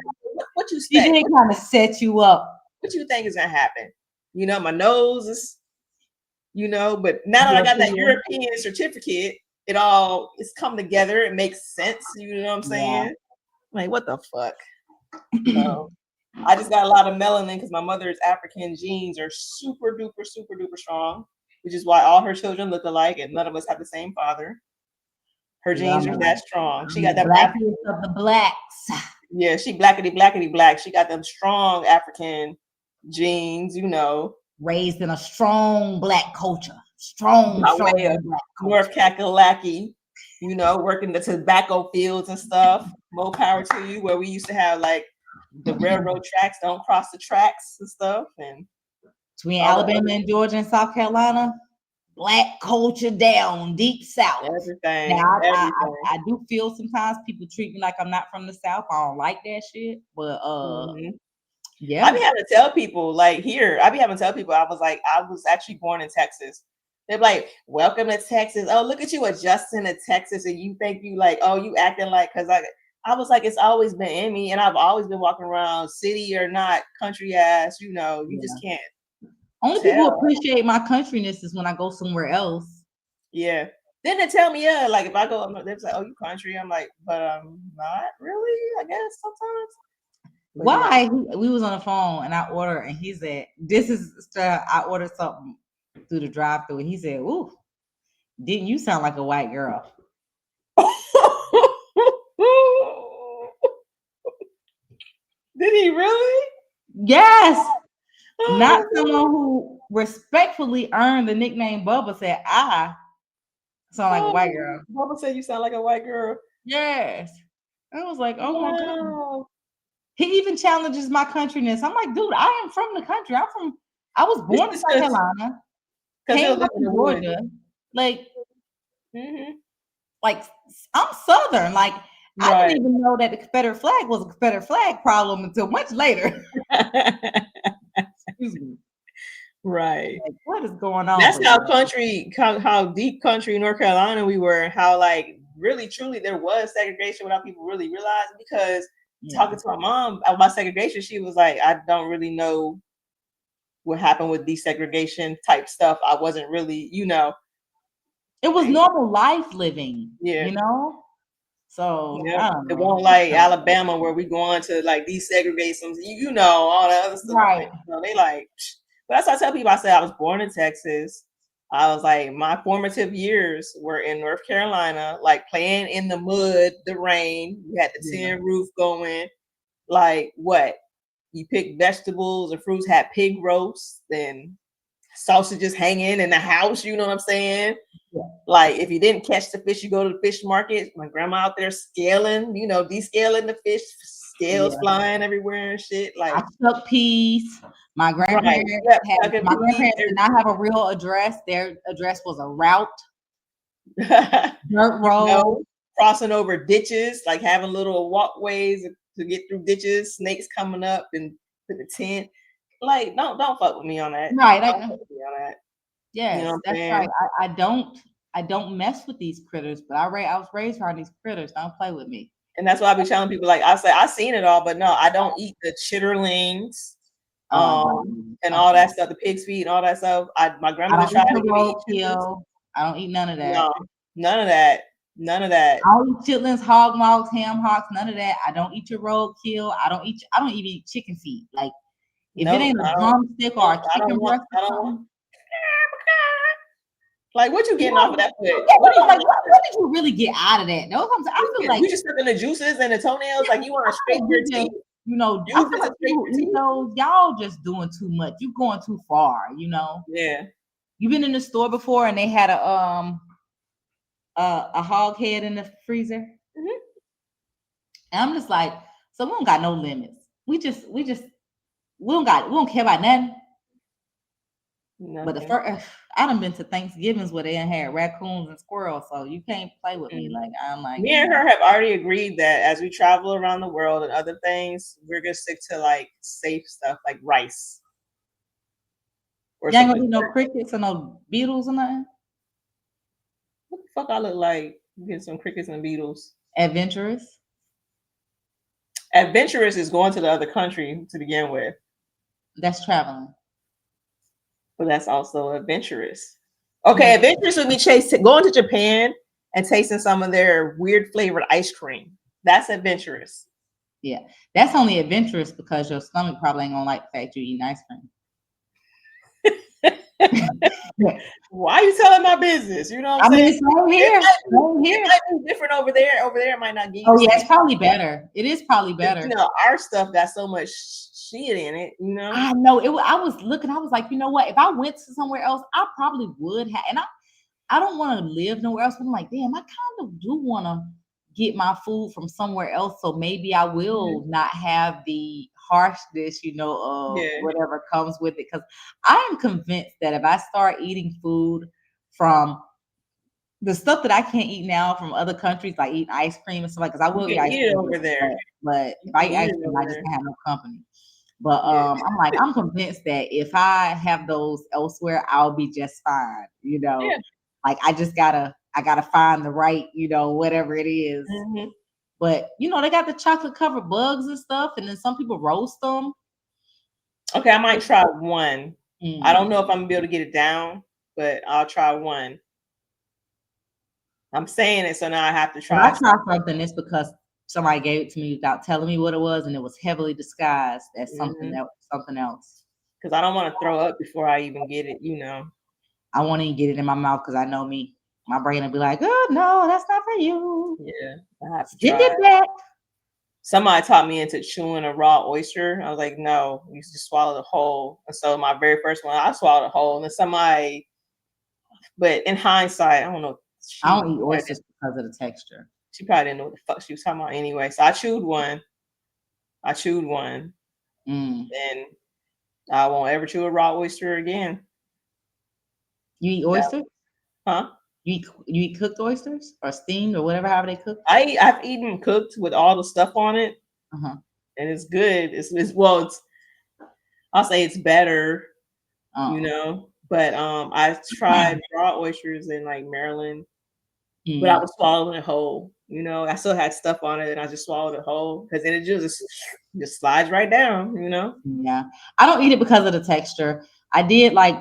What you She expect? did kind of set you up. What you think is gonna happen? My nose is, but now that I got that European. European certificate, it's come together. It makes sense. You know what I'm saying? Like, what the fuck? So I just got a lot of melanin because my mother's African genes are super duper, super duper strong, which is why all her children look alike and none of us have the same father. Her genes are that strong. She got the them blackest of the blacks. Yeah, she blackety black. She got them strong African genes, Raised in a strong black culture. Strong by way of black North culture. Kakalaki, working the tobacco fields and stuff. More power to you, where we used to have like the railroad tracks don't cross the tracks and stuff. And between Alabama and Georgia and South Carolina, black culture down deep south. Everything. Now I do feel sometimes people treat me like I'm not from the South. I don't like that shit. But yeah. I be having to tell people, like here, I was actually born in Texas. They're like, welcome to Texas. Oh, look at you adjusting to Texas, and you think you like, oh, you acting like, because I was like, it's always been in me, and I've always been walking around city or not, country ass, you just can't. Only people appreciate my countryness is when I go somewhere else. Yeah. Then they tell me, yeah, like if I go, they're like, oh, you country. I'm like, but not really, I guess sometimes. But why? Yeah. We was on the phone and I ordered, and he said, I ordered something through the drive-thru, and he said, ooh, didn't you sound like a white girl? Did he really? Yes. Not someone who respectfully earned the nickname Bubba said, I sound like a white girl. Bubba said you sound like a white girl. Yes. I was like, oh my God. He even challenges my countryness. I'm like, dude, I am from the country. I was born in South Carolina. Came up in Georgia. Like, like I'm Southern. Like, I didn't even know that the Confederate flag was a Confederate flag problem until much later. Excuse me. Right. Like, what is going on? That's how deep country North Carolina we were, and how like really truly there was segregation without people really realizing. Because talking to my mom about segregation, she was like, I don't really know what happened with desegregation type stuff. I wasn't really, it was normal life living. Yeah. So it won't like Alabama where we go on to like desegregate some, all the other stuff. Right. They like, but that's why I tell people, I say I was born in Texas. I was like, my formative years were in North Carolina, like playing in the mud, the rain. We had the tin roof going. Like what? You pick vegetables and fruits, had pig roasts and sausages hanging in the house. You know what I'm saying? Yeah. Like if you didn't catch the fish, you go to the fish market. My grandma out there scaling, descaling the fish, scales flying everywhere and shit. Like I took peas. My grandparents did not have a real address. Their address was a route. Dirt road. Crossing over ditches, like having little walkways to get through ditches, snakes coming up and to the tent. Like, don't fuck with me on that. Right. Don't fuck with me on that. Yes, that's right. I don't mess with these critters, but I was raised around these critters. Don't play with me. And that's why I be telling people, like I say, I seen it all, but no, I don't eat the chitterlings, and all that stuff, the pig's feet and all that stuff. My grandmother tried to eat roadkill. I don't eat none of that. No, none of that. None of that. I don't eat chitlins, hog mugs, ham hocks, none of that. I don't eat your roadkill. I don't even eat chicken feet. Like if it ain't a drumstick or a chicken breast or something. Like what you getting off of that foot? What did you really get out of that? I feel like you just took in the juices and the toenails, like you want to scrape your teeth. I feel like y'all just doing too much. You going too far, Yeah. You've been in the store before and they had a hog head in the freezer. Mm-hmm. And I'm just like, so we don't got no limits. We don't care about nothing. But I done been to Thanksgivings where they had raccoons and squirrels, so you can't play with me. Like I'm like, me and her have already agreed that as we travel around the world and other things, we're gonna stick to like safe stuff like rice. or You ain't something. gonna do no crickets or no beetles or nothing? What the fuck I look like? Get some crickets and beetles. Adventurous? Adventurous is going to the other country to begin with, That's traveling. but that's also adventurous. Okay, adventurous would be going to Japan and tasting some of their weird flavored ice cream. That's adventurous. Yeah, that's only adventurous because your stomach probably ain't gonna like the fact you eating ice cream. Why are you telling my business? You know what I'm I mean, saying? it's right here. It might be different over there. Over there, it might not give you. Oh yeah, it's probably better. It is probably better. You know, our stuff got so much shit in it. You know. I know. I was looking. I was like, you know what? If I went to somewhere else, I probably would have. And I don't want to live nowhere else. But I'm like, damn, I kind of do want to get my food from somewhere else. So maybe I will not have the harshness, of whatever comes with it. Because I am convinced that if I start eating food from the stuff that I can't eat now from other countries, like eating ice cream and stuff, like, because I will eat ice cream over there. But if I eat ice cream, I just can't have no company. But I'm like, I'm convinced that if I have those elsewhere, I'll be just fine. Like I gotta find the right, whatever it is. Mm-hmm. But they got the chocolate covered bugs and stuff, and then some people roast them. Okay, I might try one. I don't know if I'm gonna be able to get it down, but I'll try one. I'm saying it, so now I have to try. When I try something, it's because somebody gave it to me without telling me what it was, and it was heavily disguised as something else. Because I don't want to throw up before I even get it, I won't even get it in my mouth because I know me. My brain will be like, "Oh no, that's not for you." Yeah, I have to Send it back. Somebody taught me into chewing a raw oyster. I was like, no, you just swallow the whole. And so my very first one, I swallowed the whole. And then but in hindsight, I don't know. I don't eat oysters because of the texture. She probably didn't know what the fuck she was talking about anyway. So I chewed one. And I won't ever chew a raw oyster again. You eat oysters? Huh? You eat cooked oysters or steamed or whatever, however they cook? I've eaten cooked with all the stuff on it. Uh-huh. And it's good. I'll say it's better, But I tried raw oysters in like Maryland, but I was swallowing it whole. I still had stuff on it, and I just swallowed it whole because then it just slides right down. Yeah, I don't eat it because of the texture. I did like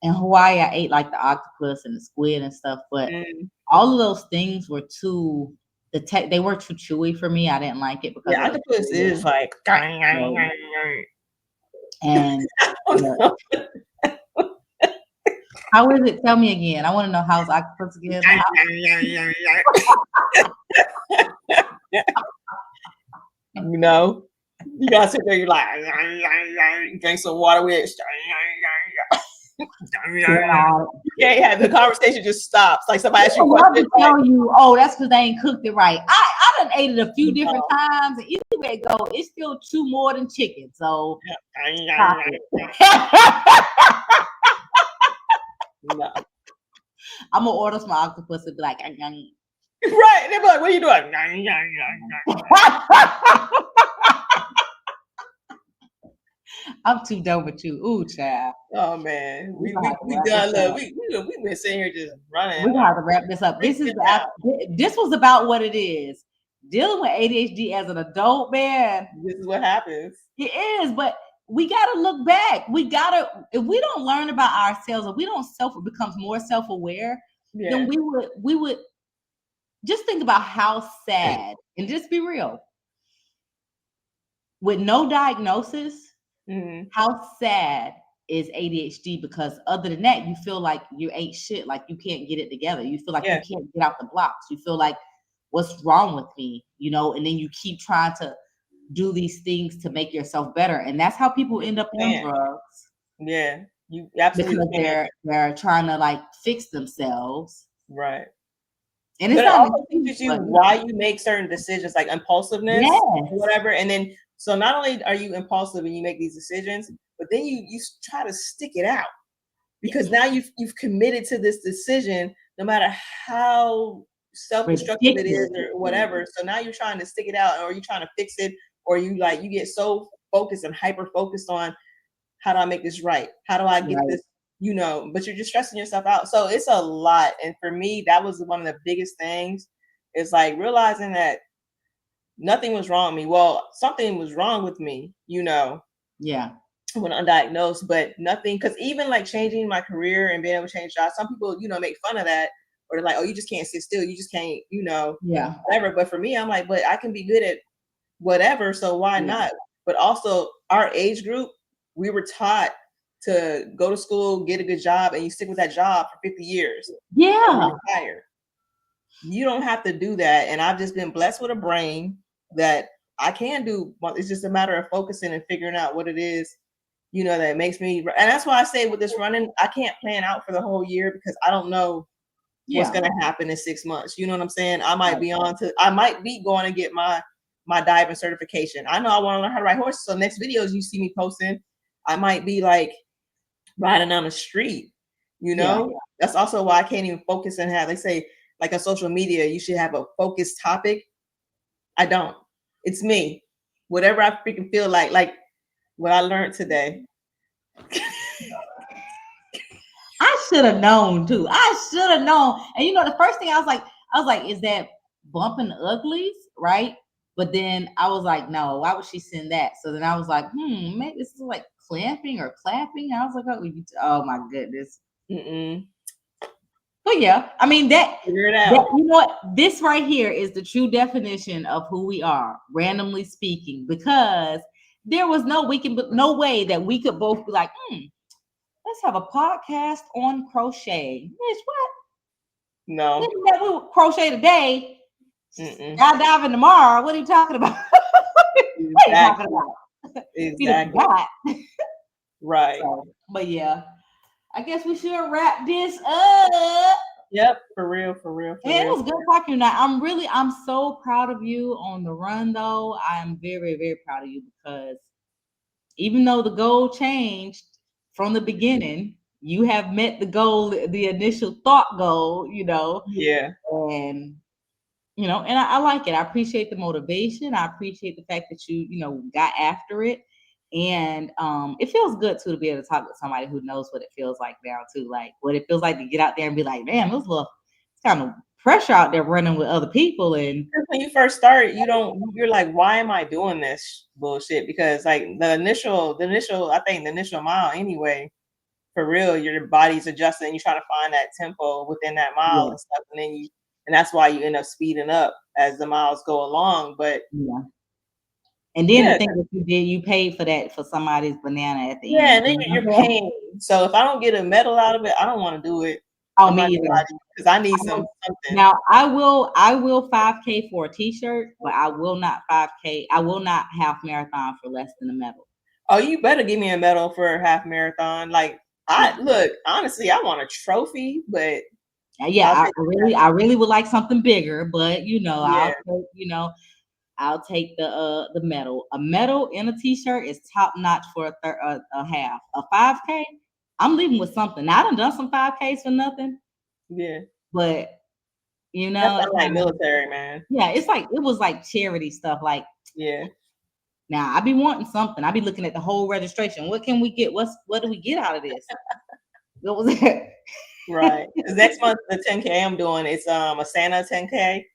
in Hawaii, I ate like the octopus and the squid and stuff, but all of those things were too. They were too chewy for me. I didn't like it because octopus is like. And how is it? Tell me again. I want to know how's octopus again. You gotta sit there. You're like, drink some water with. You can't have the conversation just stops. Like somebody asks you a question. Tell you, oh, that's because they ain't cooked it right. I done ate it a few different times, and either way it go, it's still chew more than chicken. So no. I'm gonna order some octopus and be like, right? They'll be like, "What are you doing?" I'm too done with you. Ooh, child. Oh man, we done. Look, we've been sitting here just running. We gotta wrap this up. This was about what it is. Dealing with ADHD as an adult, man. This is what happens. It is, but we gotta look back. If we don't learn about ourselves, if we don't becomes more self-aware, then we would just think about how sad, and just be real. With no diagnosis, how sad is ADHD? Because other than that, you feel like you ain't shit, like you can't get it together. You feel like you can't get out the blocks. You feel like, what's wrong with me? And then you keep trying to do these things to make yourself better. And that's how people end up on drugs. Yeah, you absolutely because they're trying to like fix themselves. Right. And it's but it also teaches you why you make certain decisions, like impulsiveness or whatever. And then, so not only are you impulsive and you make these decisions, but then you try to stick it out because now you've committed to this decision, no matter how self-destructive it is or whatever. So now you're trying to stick it out, or you're trying to fix it, or you get so focused and hyper focused on how do I make this right? How do I get this you know, but you're just stressing yourself out. So it's a lot. And for me, that was one of the biggest things. It's like realizing that nothing was wrong with me. Well, something was wrong with me, you know, Yeah. when undiagnosed, but nothing. Because even like changing my career and being able to change jobs, some people, you know, make fun of that, or they're like, oh, you just can't sit still. You just can't, you know, Yeah. whatever. But for me, I'm like, but I can be good at whatever. So why Yeah. not? But also, our age group, we were taught to go to school, get a good job, and you stick with that job for 50 years. Yeah. And you retire. You don't have to do that. And I've just been blessed with a brain that I can do. It's just a matter of focusing and figuring out what it is, you know, that makes me. And that's why I say with this running, I can't plan out for the whole year because I don't know what's going to happen in 6 months. You know what I'm saying? I might be I might be going to get my diving certification. I know I want to learn how to ride horses. So next videos you see me posting, I might be like riding down the street, you know? Yeah. That's also why I can't even focus and have, they say, like on social media, you should have a focused topic. I don't. It's me. Whatever I freaking feel like what I learned today. I should have known too. I should have known. And you know, the first thing I was like, is that bumping the uglies, right? But then I was like, no, why would she send that? So then I was like, maybe this is like clamping or clapping. I was like, oh my goodness. Mm-mm. But yeah, I mean that, figure it out. you know what? This right here is the true definition of who we are, randomly speaking, because there was no way that we could both be like, let's have a podcast on crochet. Bitch, what? No. That we would crochet today. Mm-mm. Skydiving tomorrow. What are you talking about? What are you talking about? Exactly. Right. So, but yeah, I guess we should wrap this up. Yep, for real. And it was good talking tonight. I'm so proud of you on the run though. I'm very, very proud of you because even though the goal changed from the beginning, you have met the goal, the initial thought goal, you know. Yeah. And you know, and I like it. I appreciate the motivation. I appreciate the fact that you know, got after it. And it feels good too to be able to talk with somebody who knows what it feels like now too. Like what it feels like to get out there and be like, damn, it's kind of pressure out there running with other people. And when you first start, you're like, why am I doing this bullshit? Because like the initial mile anyway, for real, your body's adjusting, you try to find that tempo within that mile and stuff, and that's why you end up speeding up as the miles go along. But and then the thing that you did, you paid for that for somebody's banana at the end. And then you're paying. So if I don't get a medal out of it, I don't want to do it. Oh, me either. Because I need something. Now I will 5K for a t-shirt, but I will not 5K. I will not half marathon for less than a medal. Oh, you better give me a medal for a half marathon. Like honestly, I want a trophy, but I really would like something bigger, but you know, I'll take the medal. A medal in a t-shirt is top notch for a half. A 5K, I'm leaving with something. Now, I done some 5Ks for nothing. Yeah. But you know, that's like military, man. Yeah, it was like charity stuff. Like, yeah. Now I be wanting something. I be looking at the whole registration. What can we get? What do we get out of this? What was it? Right. Because next month the 10K I'm doing, it's a Santa 10K.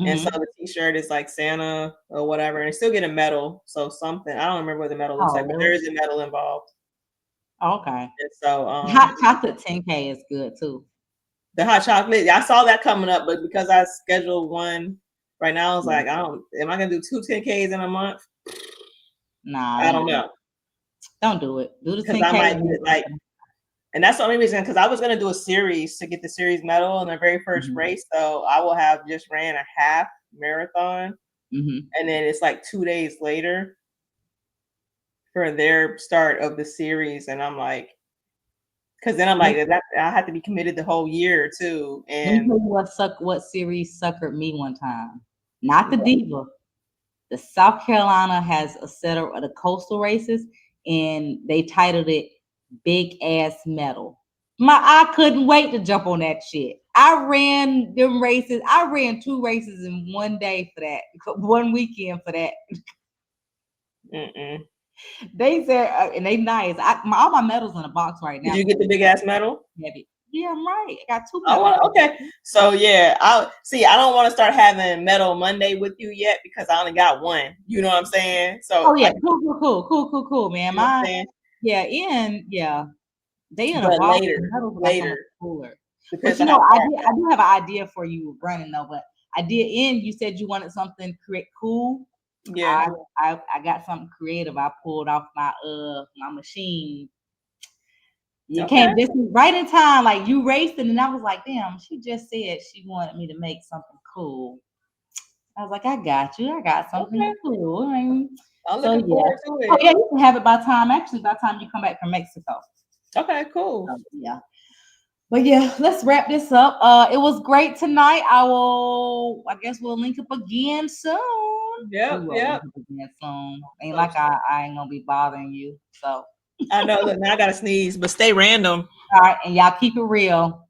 And so the t-shirt is like Santa or whatever, and I still get a medal. So something, I don't remember what the medal looks like, but there is a medal involved. Okay. And so hot chocolate 10K is good too. The hot chocolate, I saw that coming up, but because I scheduled one right now, I was like, am I gonna do 2 10Ks in a month? Nah, I don't know. Don't do it. Do the 10K. I might do it like, and that's the only reason, because I was gonna do a series to get the series medal in the very first race. So I will have just ran a half marathon, and then it's like 2 days later for their start of the series, and I'm like, because then I'm like, I have to be committed the whole year too. And what series suckered me one time? Not the Diva. The South Carolina has a set of the coastal races, and they titled it Big Ass Medal. I couldn't wait to jump on that shit. I ran them races. I ran 2 races in one day for that, one weekend for that. They said, and they nice. All my medals in a box right now. Did you get the big ass medal? Heavy. Yeah, I'm right. I got 2 Oh, medals. well, okay. So yeah, I'll see. I don't want to start having Medal Monday with you yet because I only got one. You know what I'm saying? So Oh yeah, cool, man. you know what I'm Mine, saying? yeah, they in a But box. later, The medals got so much later, cooler. But depends you on know, how far. I do have an idea for you running though. But I did end. You said you wanted something cool. Yeah. I got something creative. I pulled off my machine. You Okay. came just right in time, like you raced, and I was like, damn, she just said she wanted me to make something cool. I was like, I got you. I got something Okay. cool. I mean, I'm so looking yeah. forward to Oh it. yeah, you can have it by time you come back from Mexico. Okay. Cool. Yeah. But yeah, let's wrap this up. It was great tonight. I guess we'll link up again soon. We Yep. will Yep. link up again soon. Ain't Hope like so. I ain't gonna be bothering you. So I know. Look, now I gotta sneeze, but stay random. all right, and y'all keep it real.